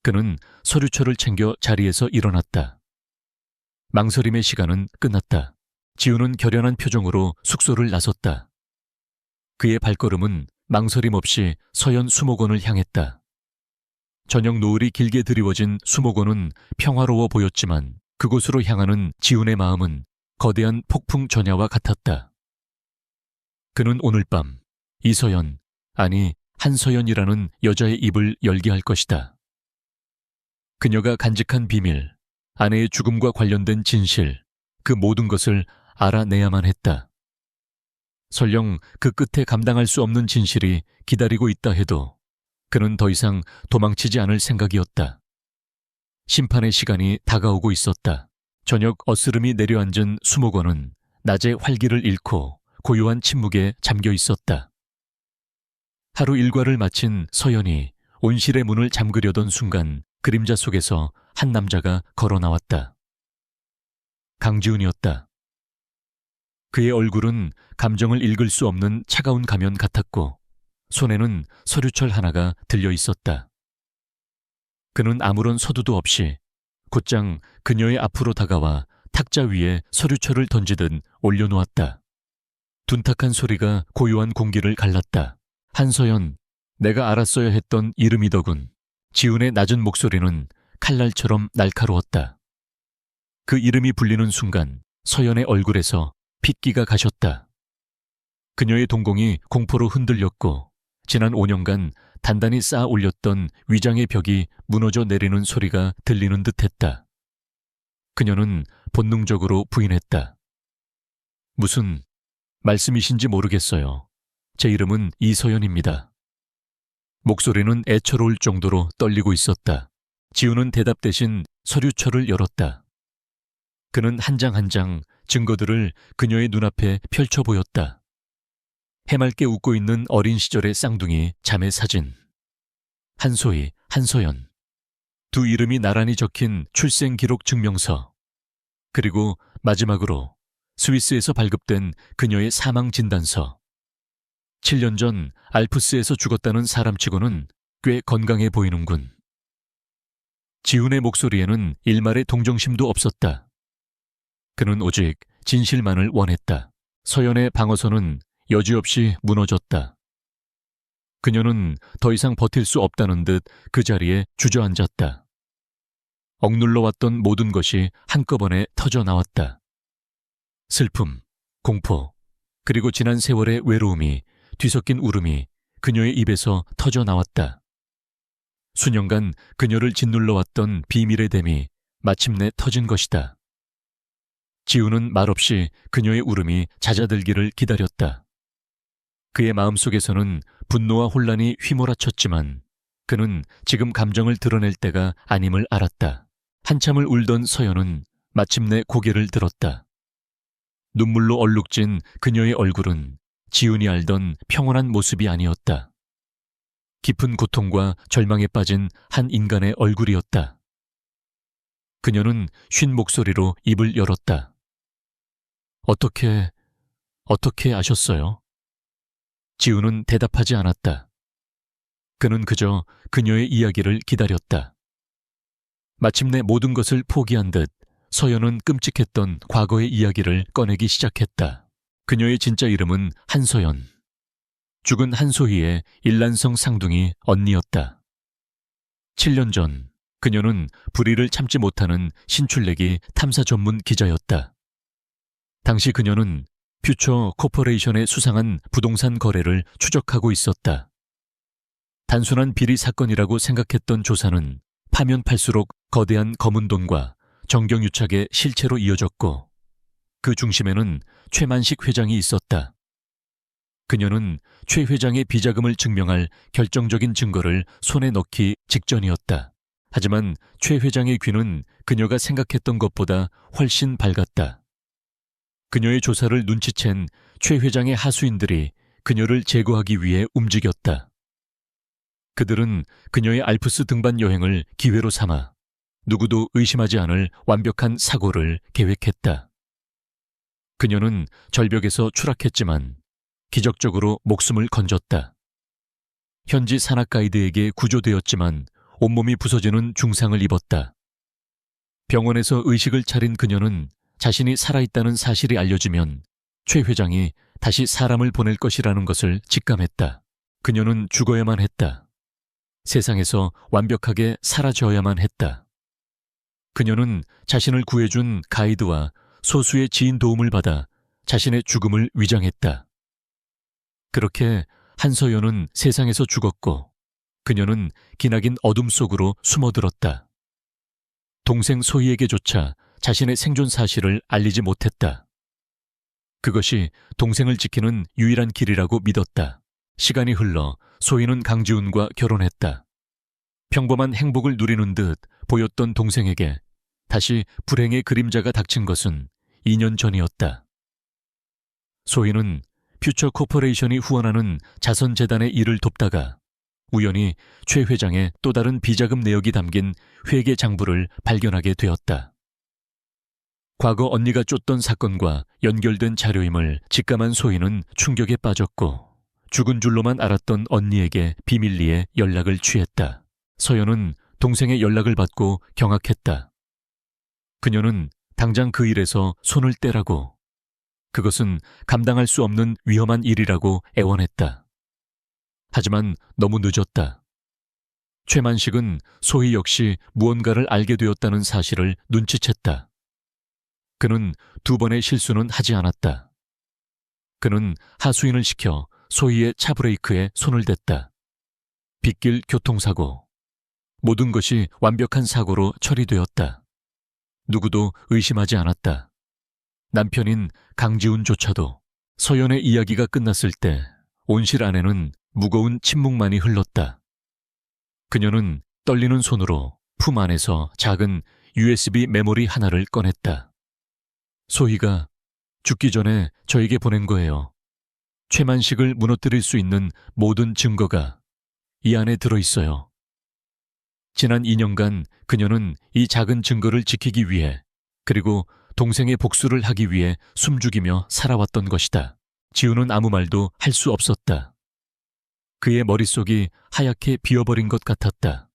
그는 서류철을 챙겨 자리에서 일어났다. 망설임의 시간은 끝났다. 지훈은 결연한 표정으로 숙소를 나섰다. 그의 발걸음은 망설임 없이 서연 수목원을 향했다. 저녁 노을이 길게 드리워진 수목원은 평화로워 보였지만 그곳으로 향하는 지훈의 마음은 거대한 폭풍 전야와 같았다. 그는 오늘 밤 이서연, 아니 한서연이라는 여자의 입을 열게 할 것이다. 그녀가 간직한 비밀, 아내의 죽음과 관련된 진실, 그 모든 것을 알아내야만 했다. 설령 그 끝에 감당할 수 없는 진실이 기다리고 있다 해도 그는 더 이상 도망치지 않을 생각이었다. 심판의 시간이 다가오고 있었다. 저녁 어스름이 내려앉은 수목원은 낮의 활기를 잃고 고요한 침묵에 잠겨 있었다. 하루 일과를 마친 서연이 온실의 문을 잠그려던 순간 그림자 속에서 한 남자가 걸어 나왔다. 강지훈이었다. 그의 얼굴은 감정을 읽을 수 없는 차가운 가면 같았고 손에는 서류철 하나가 들려 있었다. 그는 아무런 서두도 없이 곧장 그녀의 앞으로 다가와 탁자 위에 서류철을 던지듯 올려놓았다. 둔탁한 소리가 고요한 공기를 갈랐다. 한서연, 내가 알았어야 했던 이름이더군. 지훈의 낮은 목소리는 칼날처럼 날카로웠다. 그 이름이 불리는 순간 서연의 얼굴에서 핏기가 가셨다. 그녀의 동공이 공포로 흔들렸고 지난 5년간 단단히 쌓아 올렸던 위장의 벽이 무너져 내리는 소리가 들리는 듯했다. 그녀는 본능적으로 부인했다. 무슨 말씀이신지 모르겠어요. 제 이름은 이서연입니다. 목소리는 애처로울 정도로 떨리고 있었다. 지훈은 대답 대신 서류철을 열었다. 그는 한 장 한 장 증거들을 그녀의 눈앞에 펼쳐 보였다. 해맑게 웃고 있는 어린 시절의 쌍둥이 자매 사진, 한소희, 한서연, 두 이름이 나란히 적힌 출생 기록 증명서, 그리고 마지막으로 스위스에서 발급된 그녀의 사망 진단서. 7년 전 알프스에서 죽었다는 사람치고는 꽤 건강해 보이는군. 지훈의 목소리에는 일말의 동정심도 없었다. 그는 오직 진실만을 원했다. 서연의 방어선은 여지없이 무너졌다. 그녀는 더 이상 버틸 수 없다는 듯 그 자리에 주저앉았다. 억눌러왔던 모든 것이 한꺼번에 터져 나왔다. 슬픔, 공포, 그리고 지난 세월의 외로움이 뒤섞인 울음이 그녀의 입에서 터져 나왔다. 수년간 그녀를 짓눌러왔던 비밀의 댐이 마침내 터진 것이다. 지우는 말없이 그녀의 울음이 잦아들기를 기다렸다. 그의 마음속에서는 분노와 혼란이 휘몰아쳤지만 그는 지금 감정을 드러낼 때가 아님을 알았다. 한참을 울던 서연은 마침내 고개를 들었다. 눈물로 얼룩진 그녀의 얼굴은 지훈이 알던 평온한 모습이 아니었다. 깊은 고통과 절망에 빠진 한 인간의 얼굴이었다. 그녀는 쉰 목소리로 입을 열었다. 어떻게 아셨어요? 지훈은 대답하지 않았다. 그는 그저 그녀의 이야기를 기다렸다. 마침내 모든 것을 포기한 듯 서연은 끔찍했던 과거의 이야기를 꺼내기 시작했다. 그녀의 진짜 이름은 한서연. 죽은 한소희의 일란성 상둥이 언니였다. 7년 전 그녀는 불의를 참지 못하는 신출내기 탐사 전문 기자였다. 당시 그녀는 퓨처 코퍼레이션의 수상한 부동산 거래를 추적하고 있었다. 단순한 비리 사건이라고 생각했던 조사는 파면 팔수록 거대한 검은 돈과 정경유착의 실체로 이어졌고 그 중심에는 최만식 회장이 있었다. 그녀는 최 회장의 비자금을 증명할 결정적인 증거를 손에 넣기 직전이었다. 하지만 최 회장의 귀는 그녀가 생각했던 것보다 훨씬 밝았다. 그녀의 조사를 눈치챈 최 회장의 하수인들이 그녀를 제거하기 위해 움직였다. 그들은 그녀의 알프스 등반 여행을 기회로 삼아 누구도 의심하지 않을 완벽한 사고를 계획했다. 그녀는 절벽에서 추락했지만 기적적으로 목숨을 건졌다. 현지 산악 가이드에게 구조되었지만 온몸이 부서지는 중상을 입었다. 병원에서 의식을 차린 그녀는 자신이 살아있다는 사실이 알려지면 최 회장이 다시 사람을 보낼 것이라는 것을 직감했다. 그녀는 죽어야만 했다. 세상에서 완벽하게 사라져야만 했다. 그녀는 자신을 구해준 가이드와 소수의 지인 도움을 받아 자신의 죽음을 위장했다. 그렇게 한서연은 세상에서 죽었고 그녀는 기나긴 어둠 속으로 숨어들었다. 동생 소희에게조차 자신의 생존 사실을 알리지 못했다. 그것이 동생을 지키는 유일한 길이라고 믿었다. 시간이 흘러 소희는 강지훈과 결혼했다. 평범한 행복을 누리는 듯 보였던 동생에게 다시 불행의 그림자가 닥친 것은 2년 전이었다. 소희는 퓨처 코퍼레이션이 후원하는 자선재단의 일을 돕다가 우연히 최 회장의 또 다른 비자금 내역이 담긴 회계 장부를 발견하게 되었다. 과거 언니가 쫓던 사건과 연결된 자료임을 직감한 소희는 충격에 빠졌고 죽은 줄로만 알았던 언니에게 비밀리에 연락을 취했다. 서연은 동생의 연락을 받고 경악했다. 그녀는 당장 그 일에서 손을 떼라고, 그것은 감당할 수 없는 위험한 일이라고 애원했다. 하지만 너무 늦었다. 최만식은 소희 역시 무언가를 알게 되었다는 사실을 눈치챘다. 그는 2번의 실수는 하지 않았다. 그는 하수인을 시켜 소희의 차 브레이크에 손을 댔다. 빗길 교통사고. 모든 것이 완벽한 사고로 처리되었다. 누구도 의심하지 않았다. 남편인 강지훈조차도. 서연의 이야기가 끝났을 때 온실 안에는 무거운 침묵만이 흘렀다. 그녀는 떨리는 손으로 품 안에서 작은 USB 메모리 하나를 꺼냈다. 소희가 죽기 전에 저에게 보낸 거예요. 최만식을 무너뜨릴 수 있는 모든 증거가 이 안에 들어있어요. 지난 2년간 그녀는 이 작은 증거를 지키기 위해, 그리고 동생의 복수를 하기 위해 숨죽이며 살아왔던 것이다. 지우는 아무 말도 할 수 없었다. 그의 머릿속이 하얗게 비어버린 것 같았다.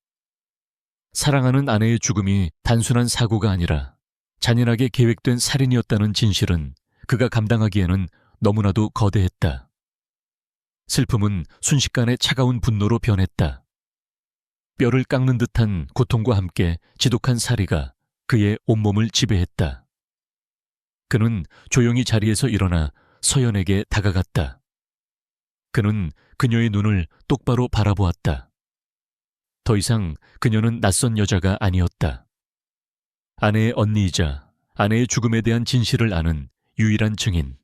사랑하는 아내의 죽음이 단순한 사고가 아니라 잔인하게 계획된 살인이었다는 진실은 그가 감당하기에는 너무나도 거대했다. 슬픔은 순식간에 차가운 분노로 변했다. 뼈를 깎는 듯한 고통과 함께 지독한 사리가 그의 온몸을 지배했다. 그는 조용히 자리에서 일어나 서연에게 다가갔다. 그는 그녀의 눈을 똑바로 바라보았다. 더 이상 그녀는 낯선 여자가 아니었다. 아내의 언니이자 아내의 죽음에 대한 진실을 아는 유일한 증인,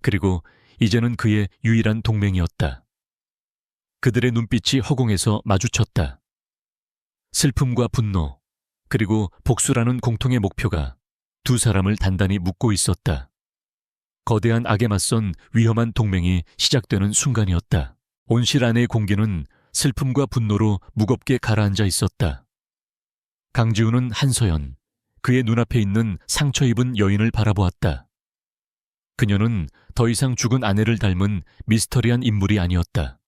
그리고 이제는 그의 유일한 동맹이었다. 그들의 눈빛이 허공에서 마주쳤다. 슬픔과 분노, 그리고 복수라는 공통의 목표가 두 사람을 단단히 묶고 있었다. 거대한 악에 맞선 위험한 동맹이 시작되는 순간이었다. 온실 안의 공기는 슬픔과 분노로 무겁게 가라앉아 있었다. 강지훈은 한서연, 그의 눈앞에 있는 상처 입은 여인을 바라보았다. 그녀는 더 이상 죽은 아내를 닮은 미스터리한 인물이 아니었다.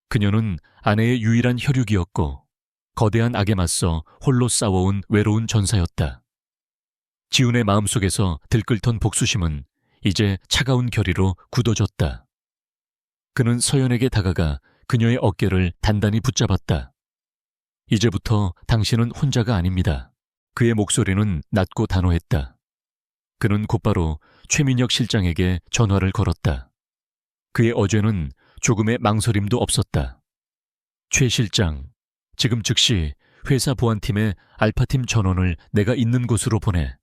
그녀는 아내의 유일한 혈육이었고 거대한 악에 맞서 홀로 싸워온 외로운 전사였다. 지훈의 마음속에서 들끓던 복수심은 이제 차가운 결의로 굳어졌다. 그는 서연에게 다가가 그녀의 어깨를 단단히 붙잡았다. 이제부터 당신은 혼자가 아닙니다. 그의 목소리는 낮고 단호했다. 그는 곧바로 최민혁 실장에게 전화를 걸었다. 그의 어제는 조금의 망설임도 없었다. 최 실장, 지금 즉시 회사 보안팀의 알파팀 전원을 내가 있는 곳으로 보내.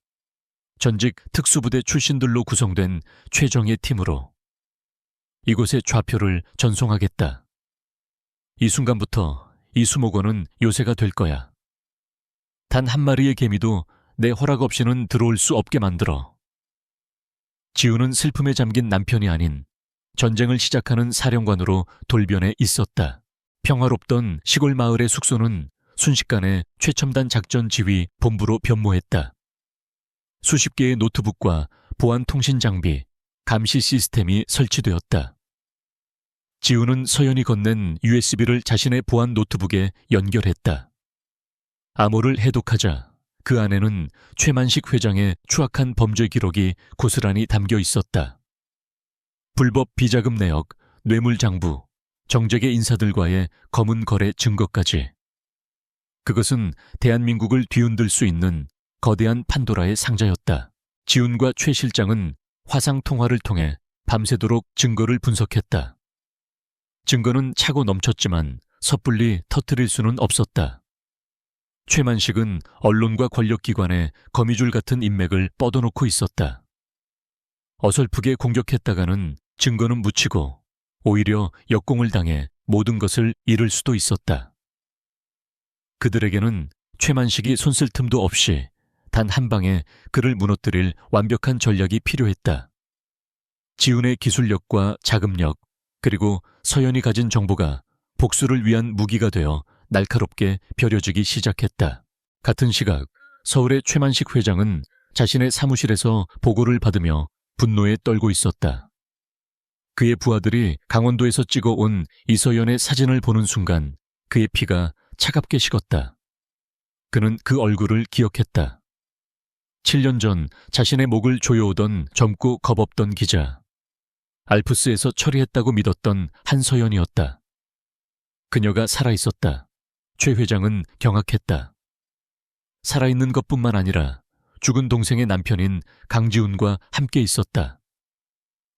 전직 특수부대 출신들로 구성된 최정예 팀으로 이곳의 좌표를 전송하겠다. 이 순간부터 이 수목원은 요새가 될 거야. 단 한 마리의 개미도 내 허락 없이는 들어올 수 없게 만들어. 지우는 슬픔에 잠긴 남편이 아닌 전쟁을 시작하는 사령관으로 돌변해 있었다. 평화롭던 시골 마을의 숙소는 순식간에 최첨단 작전 지휘 본부로 변모했다. 수십 개의 노트북과 보안 통신 장비, 감시 시스템이 설치되었다. 지우는 서연이 건넨 USB를 자신의 보안 노트북에 연결했다. 암호를 해독하자 그 안에는 최만식 회장의 추악한 범죄 기록이 고스란히 담겨 있었다. 불법 비자금 내역, 뇌물 장부, 정재계 인사들과의 검은 거래 증거까지. 그것은 대한민국을 뒤흔들 수 있는 거대한 판도라의 상자였다. 지훈과 최 실장은 화상 통화를 통해 밤새도록 증거를 분석했다. 증거는 차고 넘쳤지만 섣불리 터뜨릴 수는 없었다. 최만식은 언론과 권력기관에 거미줄 같은 인맥을 뻗어놓고 있었다. 어설프게 공격했다가는 증거는 묻히고 오히려 역공을 당해 모든 것을 잃을 수도 있었다. 그들에게는 최만식이 손쓸 틈도 없이 단 한 방에 그를 무너뜨릴 완벽한 전략이 필요했다. 지훈의 기술력과 자금력, 그리고 서연이 가진 정보가 복수를 위한 무기가 되어 날카롭게 벼려지기 시작했다. 같은 시각 서울의 최만식 회장은 자신의 사무실에서 보고를 받으며 분노에 떨고 있었다. 그의 부하들이 강원도에서 찍어온 이서연의 사진을 보는 순간 그의 피가 차갑게 식었다. 그는 그 얼굴을 기억했다. 7년 전 자신의 목을 조여오던 젊고 겁없던 기자, 알프스에서 처리했다고 믿었던 한서연이었다. 그녀가 살아있었다. 최 회장은 경악했다. 살아있는 것뿐만 아니라 죽은 동생의 남편인 강지훈과 함께 있었다.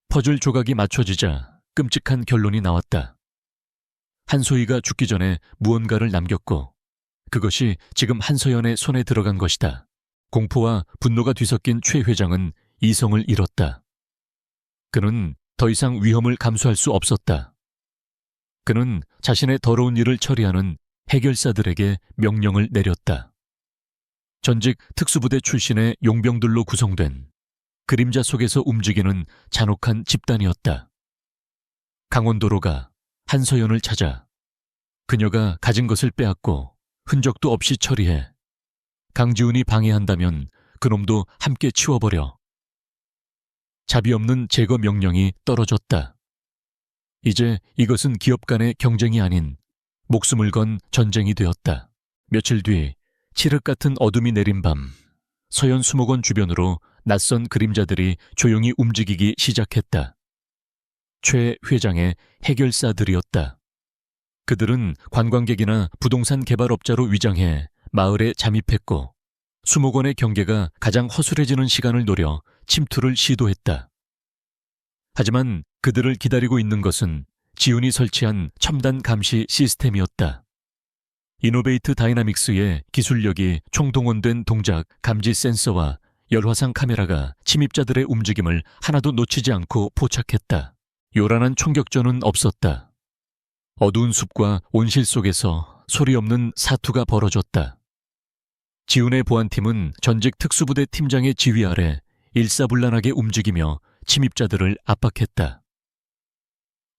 퍼즐 조각이 맞춰지자 끔찍한 결론이 나왔다. 한소희가 죽기 전에 무언가를 남겼고 그것이 지금 한서연의 손에 들어간 것이다. 공포와 분노가 뒤섞인 최 회장은 이성을 잃었다. 그는 더 이상 위험을 감수할 수 없었다. 그는 자신의 더러운 일을 처리하는 해결사들에게 명령을 내렸다. 전직 특수부대 출신의 용병들로 구성된 그림자 속에서 움직이는 잔혹한 집단이었다. 강원도로 가 한서연을 찾아 그녀가 가진 것을 빼앗고 흔적도 없이 처리해. 강지훈이 방해한다면 그놈도 함께 치워버려. 자비 없는 제거 명령이 떨어졌다. 이제 이것은 기업 간의 경쟁이 아닌 목숨을 건 전쟁이 되었다. 며칠 뒤 칠흑 같은 어둠이 내린 밤, 서연 수목원 주변으로 낯선 그림자들이 조용히 움직이기 시작했다. 최 회장의 해결사들이었다. 그들은 관광객이나 부동산 개발업자로 위장해 마을에 잠입했고 수목원의 경계가 가장 허술해지는 시간을 노려 침투를 시도했다. 하지만 그들을 기다리고 있는 것은 지훈이 설치한 첨단 감시 시스템이었다. 이노베이트 다이나믹스의 기술력이 총동원된 동작 감지 센서와 열화상 카메라가 침입자들의 움직임을 하나도 놓치지 않고 포착했다. 요란한 총격전은 없었다. 어두운 숲과 온실 속에서 소리 없는 사투가 벌어졌다. 지훈의 보안팀은 전직 특수부대 팀장의 지휘 아래 일사불란하게 움직이며 침입자들을 압박했다.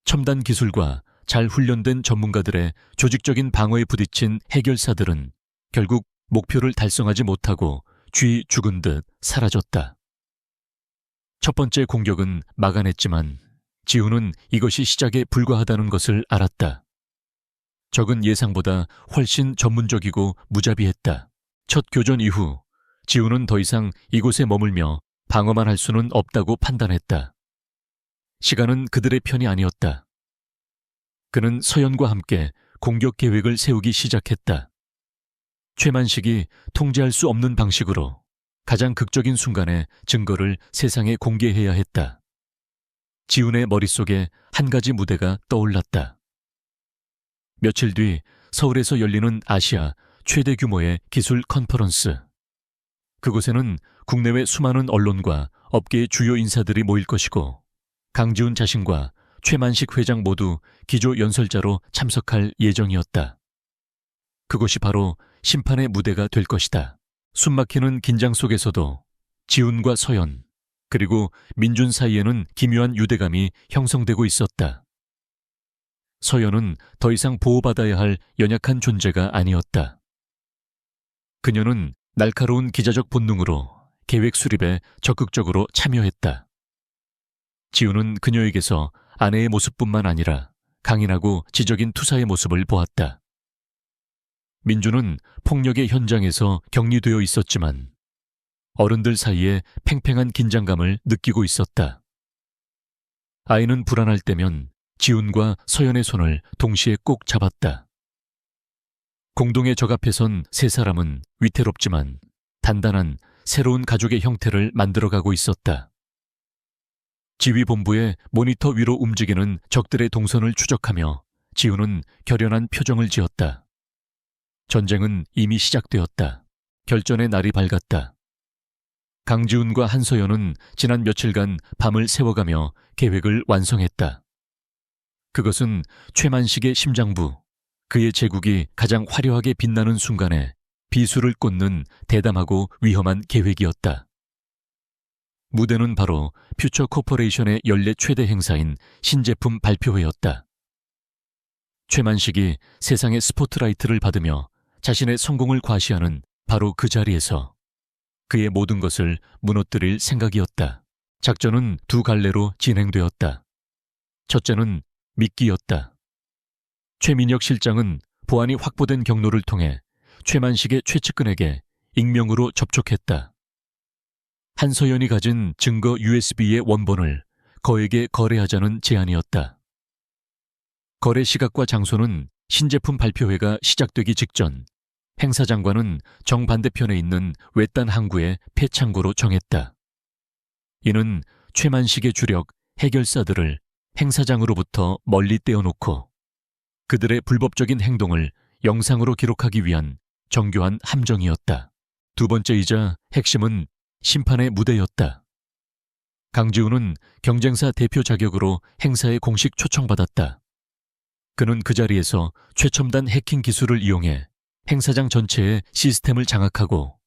첨단 기술과 잘 훈련된 전문가들의 조직적인 방어에 부딪힌 해결사들은 결국 목표를 달성하지 못하고 쥐 죽은 듯 사라졌다. 첫 번째 공격은 막아냈지만 지훈은 이것이 시작에 불과하다는 것을 알았다. 적은 예상보다 훨씬 전문적이고 무자비했다. 첫 교전 이후 지훈은 더 이상 이곳에 머물며 방어만 할 수는 없다고 판단했다. 시간은 그들의 편이 아니었다. 그는 서연과 함께 공격 계획을 세우기 시작했다. 최만식이 통제할 수 없는 방식으로 가장 극적인 순간에 증거를 세상에 공개해야 했다. 지훈의 머릿속에 한 가지 무대가 떠올랐다. 며칠 뒤 서울에서 열리는 아시아 최대 규모의 기술 컨퍼런스. 그곳에는 국내외 수많은 언론과 업계의 주요 인사들이 모일 것이고 강지훈 자신과 최만식 회장 모두 기조 연설자로 참석할 예정이었다. 그곳이 바로 심판의 무대가 될 것이다. 숨막히는 긴장 속에서도 지훈과 서연 그리고 민준 사이에는 기묘한 유대감이 형성되고 있었다. 서연은 더 이상 보호받아야 할 연약한 존재가 아니었다. 그녀는 날카로운 기자적 본능으로 계획 수립에 적극적으로 참여했다. 지훈은 그녀에게서 아내의 모습뿐만 아니라 강인하고 지적인 투사의 모습을 보았다. 민주는 폭력의 현장에서 격리되어 있었지만 어른들 사이에 팽팽한 긴장감을 느끼고 있었다. 아이는 불안할 때면 지훈과 서연의 손을 동시에 꼭 잡았다. 공동의 적 앞에 선 세 사람은 위태롭지만 단단한 새로운 가족의 형태를 만들어가고 있었다. 지휘본부의 모니터 위로 움직이는 적들의 동선을 추적하며 지훈은 결연한 표정을 지었다. 전쟁은 이미 시작되었다. 결전의 날이 밝았다. 강지훈과 한서연은 지난 며칠간 밤을 새워가며 계획을 완성했다. 그것은 최만식의 심장부, 그의 제국이 가장 화려하게 빛나는 순간에 비수를 꽂는 대담하고 위험한 계획이었다. 무대는 바로 퓨처 코퍼레이션의 연례 최대 행사인 신제품 발표회였다. 최만식이 세상의 스포트라이트를 받으며 자신의 성공을 과시하는 바로 그 자리에서 그의 모든 것을 무너뜨릴 생각이었다. 작전은 두 갈래로 진행되었다. 첫째는 미끼였다. 최민혁 실장은 보안이 확보된 경로를 통해 최만식의 최측근에게 익명으로 접촉했다. 한서연이 가진 증거 USB의 원본을 거에게 거래하자는 제안이었다. 거래 시각과 장소는 신제품 발표회가 시작되기 직전 행사장관은 정반대편에 있는 외딴 항구의 폐창고로 정했다. 이는 최만식의 주력 해결사들을 행사장으로부터 멀리 떼어놓고 그들의 불법적인 행동을 영상으로 기록하기 위한 정교한 함정이었다. 두 번째이자 핵심은 심판의 무대였다. 강지훈은 경쟁사 대표 자격으로 행사에 공식 초청받았다. 그는 그 자리에서 최첨단 해킹 기술을 이용해 행사장 전체의 시스템을 장악하고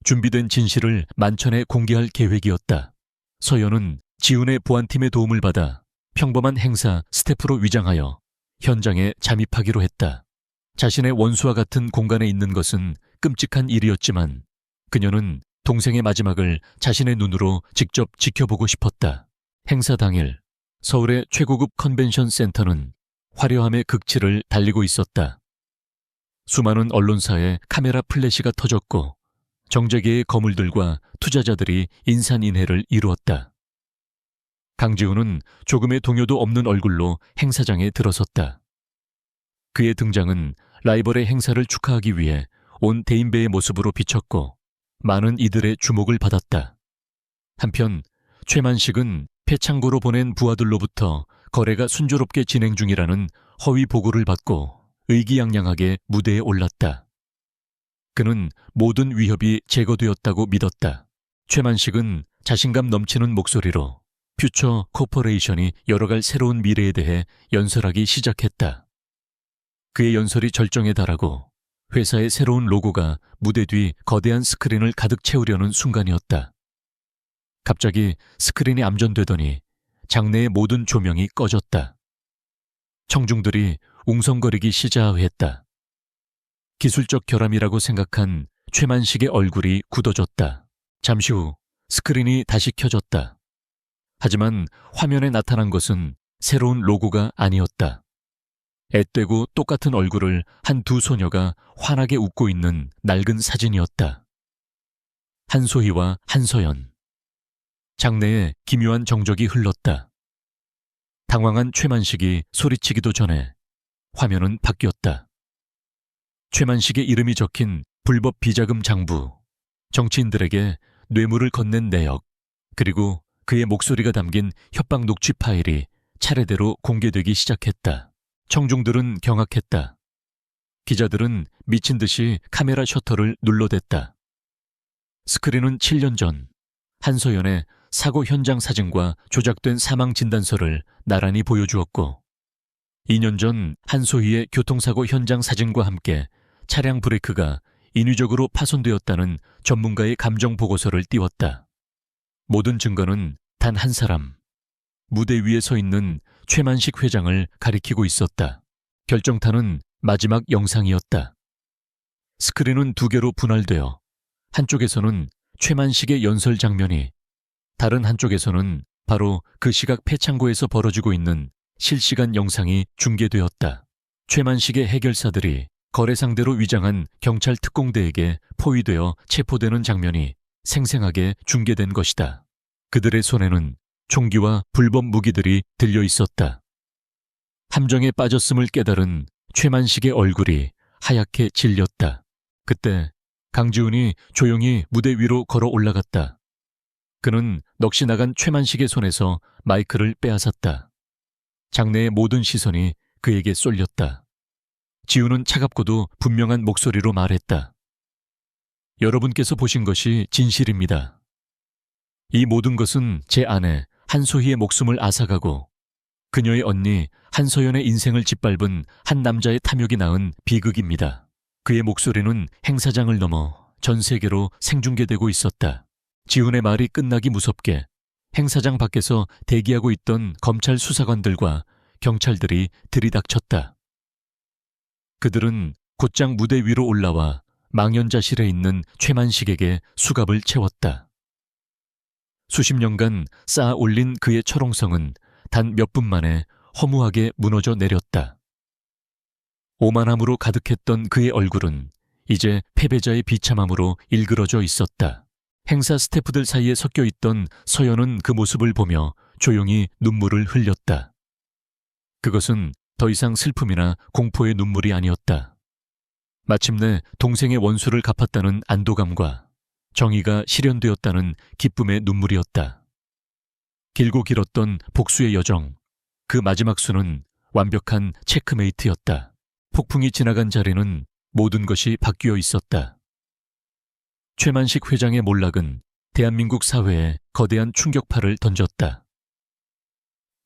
준비된 진실을 만천에 공개할 계획이었다. 서연은 지훈의 보안팀의 도움을 받아 평범한 행사 스태프로 위장하여 현장에 잠입하기로 했다. 자신의 원수와 같은 공간에 있는 것은 끔찍한 일이었지만 그녀는 동생의 마지막을 자신의 눈으로 직접 지켜보고 싶었다. 행사 당일 서울의 최고급 컨벤션 센터는 화려함의 극치를 달리고 있었다. 수많은 언론사의 카메라 플래시가 터졌고 정재계의 거물들과 투자자들이 인산인해를 이루었다. 강지훈은 조금의 동요도 없는 얼굴로 행사장에 들어섰다. 그의 등장은 라이벌의 행사를 축하하기 위해 온 대인배의 모습으로 비쳤고 많은 이들의 주목을 받았다. 한편 최만식은 폐창고로 보낸 부하들로부터 거래가 순조롭게 진행 중이라는 허위 보고를 받고 의기양양하게 무대에 올랐다. 그는 모든 위협이 제거되었다고 믿었다. 최만식은 자신감 넘치는 목소리로 퓨처 코퍼레이션이 열어갈 새로운 미래에 대해 연설하기 시작했다. 그의 연설이 절정에 달하고 회사의 새로운 로고가 무대 뒤 거대한 스크린을 가득 채우려는 순간이었다. 갑자기 스크린이 암전되더니 장내의 모든 조명이 꺼졌다. 청중들이 웅성거리기 시작했다. 기술적 결함이라고 생각한 최만식의 얼굴이 굳어졌다. 잠시 후 스크린이 다시 켜졌다. 하지만 화면에 나타난 것은 새로운 로고가 아니었다. 앳되고 똑같은 얼굴을 한 두 소녀가 환하게 웃고 있는 낡은 사진이었다. 한소희와 한서연. 장내에 기묘한 정적이 흘렀다. 당황한 최만식이 소리치기도 전에 화면은 바뀌었다. 최만식의 이름이 적힌 불법 비자금 장부, 정치인들에게 뇌물을 건넨 내역, 그리고 그의 목소리가 담긴 협박 녹취 파일이 차례대로 공개되기 시작했다. 청중들은 경악했다. 기자들은 미친 듯이 카메라 셔터를 눌러댔다. 스크린은 7년 전 한서연의 사고 현장 사진과 조작된 사망 진단서를 나란히 보여주었고 2년 전 한소희의 교통사고 현장 사진과 함께 차량 브레이크가 인위적으로 파손되었다는 전문가의 감정 보고서를 띄웠다. 모든 증거는 단 한 사람, 무대 위에 서 있는 최만식 회장을 가리키고 있었다. 결정타는 마지막 영상이었다. 스크린은 두 개로 분할되어 한쪽에서는 최만식의 연설 장면이, 다른 한쪽에서는 바로 그 시각 폐창고에서 벌어지고 있는 실시간 영상이 중계되었다. 최만식의 해결사들이 거래 상대로 위장한 경찰 특공대에게 포위되어 체포되는 장면이 생생하게 중계된 것이다. 그들의 손에는 총기와 불법 무기들이 들려 있었다. 함정에 빠졌음을 깨달은 최만식의 얼굴이 하얗게 질렸다. 그때 강지훈이 조용히 무대 위로 걸어 올라갔다. 그는 넋이 나간 최만식의 손에서 마이크를 빼앗았다. 장내의 모든 시선이 그에게 쏠렸다. 지훈은 차갑고도 분명한 목소리로 말했다. 여러분께서 보신 것이 진실입니다. 이 모든 것은 제 아내 한소희의 목숨을 앗아가고 그녀의 언니 한서연의 인생을 짓밟은 한 남자의 탐욕이 낳은 비극입니다. 그의 목소리는 행사장을 넘어 전 세계로 생중계되고 있었다. 지훈의 말이 끝나기 무섭게 행사장 밖에서 대기하고 있던 검찰 수사관들과 경찰들이 들이닥쳤다. 그들은 곧장 무대 위로 올라와 망연자실해 있는 최만식에게 수갑을 채웠다. 수십 년간 쌓아 올린 그의 철옹성은 단 몇 분 만에 허무하게 무너져 내렸다. 오만함으로 가득했던 그의 얼굴은 이제 패배자의 비참함으로 일그러져 있었다. 행사 스태프들 사이에 섞여 있던 서연은 그 모습을 보며 조용히 눈물을 흘렸다. 그것은 더 이상 슬픔이나 공포의 눈물이 아니었다. 마침내 동생의 원수를 갚았다는 안도감과 정의가 실현되었다는 기쁨의 눈물이었다. 길고 길었던 복수의 여정, 그 마지막 수는 완벽한 체크메이트였다. 폭풍이 지나간 자리는 모든 것이 바뀌어 있었다. 최만식 회장의 몰락은 대한민국 사회에 거대한 충격파를 던졌다.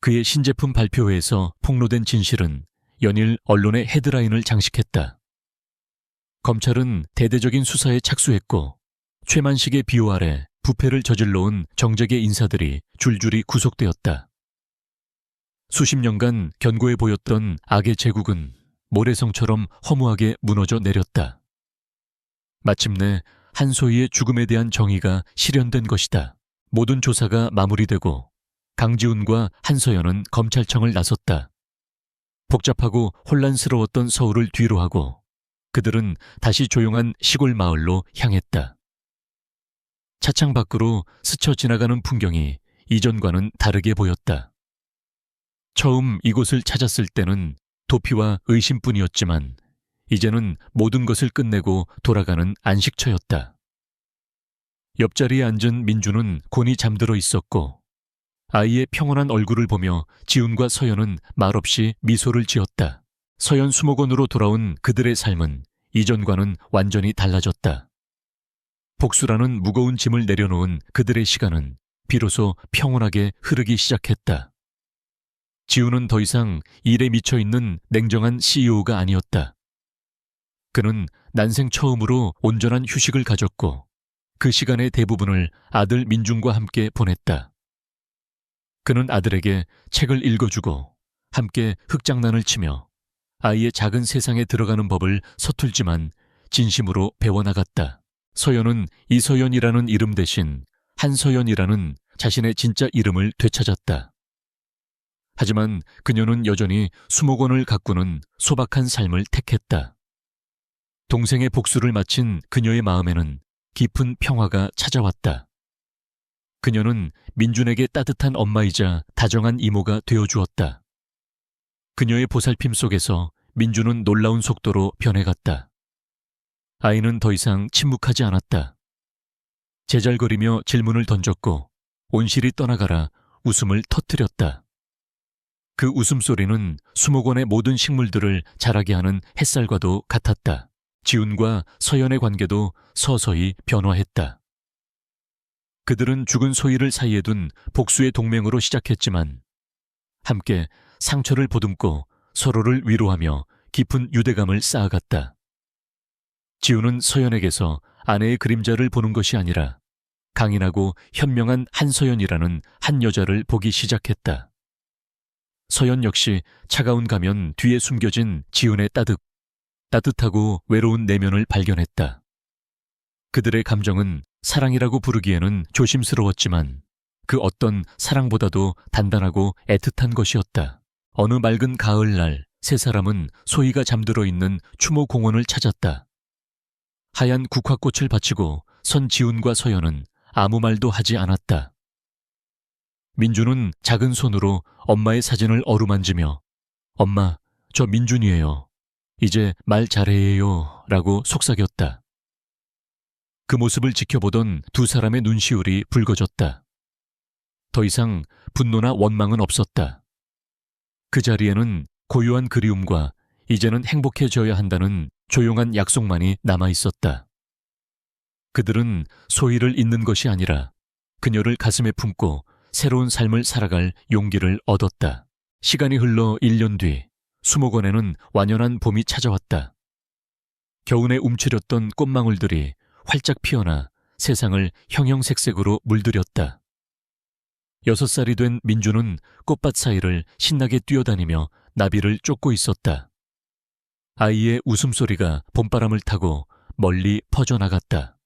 그의 신제품 발표회에서 폭로된 진실은 연일 언론의 헤드라인을 장식했다. 검찰은 대대적인 수사에 착수했고 최만식의 비호 아래 부패를 저질러온 정재계 인사들이 줄줄이 구속되었다. 수십 년간 견고해 보였던 악의 제국은 모래성처럼 허무하게 무너져 내렸다. 마침내 한소희의 죽음에 대한 정의가 실현된 것이다. 모든 조사가 마무리되고 강지훈과 한서연은 검찰청을 나섰다. 복잡하고 혼란스러웠던 서울을 뒤로하고 그들은 다시 조용한 시골 마을로 향했다. 차창 밖으로 스쳐 지나가는 풍경이 이전과는 다르게 보였다. 처음 이곳을 찾았을 때는 도피와 의심뿐이었지만 이제는 모든 것을 끝내고 돌아가는 안식처였다. 옆자리에 앉은 민주는 곤히 잠들어 있었고 아이의 평온한 얼굴을 보며 지훈과 서연은 말없이 미소를 지었다. 서현 수목원으로 돌아온 그들의 삶은 이전과는 완전히 달라졌다. 복수라는 무거운 짐을 내려놓은 그들의 시간은 비로소 평온하게 흐르기 시작했다. 지우는 더 이상 일에 미쳐있는 냉정한 CEO가 아니었다. 그는 난생 처음으로 온전한 휴식을 가졌고 그 시간의 대부분을 아들 민준과 함께 보냈다. 그는 아들에게 책을 읽어주고 함께 흙장난을 치며 아이의 작은 세상에 들어가는 법을 서툴지만 진심으로 배워나갔다. 서연은 이서연이라는 이름 대신 한서연이라는 자신의 진짜 이름을 되찾았다. 하지만 그녀는 여전히 수목원을 가꾸는 소박한 삶을 택했다. 동생의 복수를 마친 그녀의 마음에는 깊은 평화가 찾아왔다. 그녀는 민준에게 따뜻한 엄마이자 다정한 이모가 되어주었다. 그녀의 보살핌 속에서 민준은 놀라운 속도로 변해갔다. 아이는 더 이상 침묵하지 않았다. 제잘거리며 질문을 던졌고 온실이 떠나가라 웃음을 터뜨렸다. 그 웃음소리는 수목원의 모든 식물들을 자라게 하는 햇살과도 같았다. 지훈과 서연의 관계도 서서히 변화했다. 그들은 죽은 소희를 사이에 둔 복수의 동맹으로 시작했지만 함께 상처를 보듬고 서로를 위로하며 깊은 유대감을 쌓아갔다. 지훈은 서연에게서 아내의 그림자를 보는 것이 아니라 강인하고 현명한 한서연이라는 한 여자를 보기 시작했다. 서연 역시 차가운 가면 뒤에 숨겨진 지훈의 따뜻하고 외로운 내면을 발견했다. 그들의 감정은 사랑이라고 부르기에는 조심스러웠지만 그 어떤 사랑보다도 단단하고 애틋한 것이었다. 어느 맑은 가을날 세 사람은 소희가 잠들어 있는 추모공원을 찾았다. 하얀 국화꽃을 바치고 선 지훈과 서연은 아무 말도 하지 않았다. 민준은 작은 손으로 엄마의 사진을 어루만지며 엄마, 저 민준이에요. 이제 말 잘해요 라고 속삭였다. 그 모습을 지켜보던 두 사람의 눈시울이 붉어졌다. 더 이상 분노나 원망은 없었다. 그 자리에는 고요한 그리움과 이제는 행복해져야 한다는 조용한 약속만이 남아있었다. 그들은 소희를 잊는 것이 아니라 그녀를 가슴에 품고 새로운 삶을 살아갈 용기를 얻었다. 시간이 흘러 1년 뒤 수목원에는 완연한 봄이 찾아왔다. 겨우내 움츠렸던 꽃망울들이 활짝 피어나 세상을 형형색색으로 물들였다. 6살이 된 민준은 꽃밭 사이를 신나게 뛰어다니며 나비를 쫓고 있었다. 아이의 웃음소리가 봄바람을 타고 멀리 퍼져나갔다.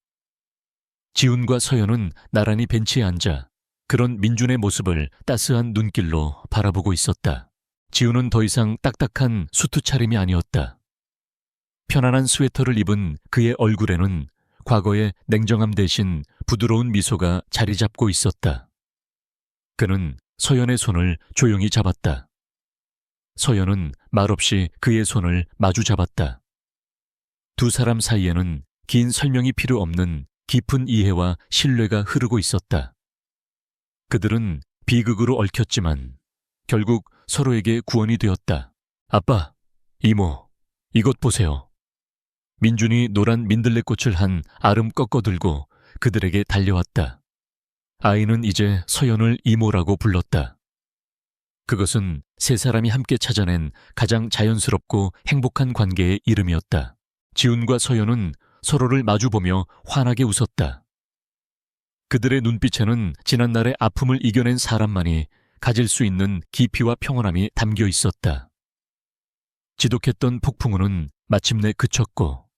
지훈과 서연은 나란히 벤치에 앉아 그런 민준의 모습을 따스한 눈길로 바라보고 있었다. 지훈은 더 이상 딱딱한 수트 차림이 아니었다. 편안한 스웨터를 입은 그의 얼굴에는 과거의 냉정함 대신 부드러운 미소가 자리 잡고 있었다. 그는 서연의 손을 조용히 잡았다. 서연은 말없이 그의 손을 마주 잡았다. 두 사람 사이에는 긴 설명이 필요 없는 깊은 이해와 신뢰가 흐르고 있었다. 그들은 비극으로 얽혔지만 결국 서로에게 구원이 되었다. 아빠, 이모, 이것 보세요. 민준이 노란 민들레꽃을 한 아름 꺾어들고 그들에게 달려왔다. 아이는 이제 서연을 이모라고 불렀다. 그것은 세 사람이 함께 찾아낸 가장 자연스럽고 행복한 관계의 이름이었다. 지훈과 서연은 서로를 마주보며 환하게 웃었다. 그들의 눈빛에는 지난날의 아픔을 이겨낸 사람만이 가질 수 있는 깊이와 평온함이 담겨 있었다. 지독했던 폭풍우는 마침내 그쳤고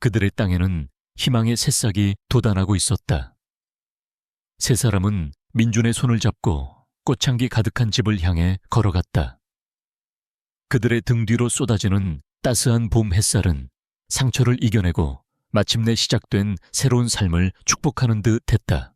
그들의 땅에는 희망의 새싹이 돋아나고 있었다. 세 사람은 민준의 손을 잡고 꽃향기 가득한 집을 향해 걸어갔다. 그들의 등 뒤로 쏟아지는 따스한 봄 햇살은 상처를 이겨내고 마침내 시작된 새로운 삶을 축복하는 듯 했다.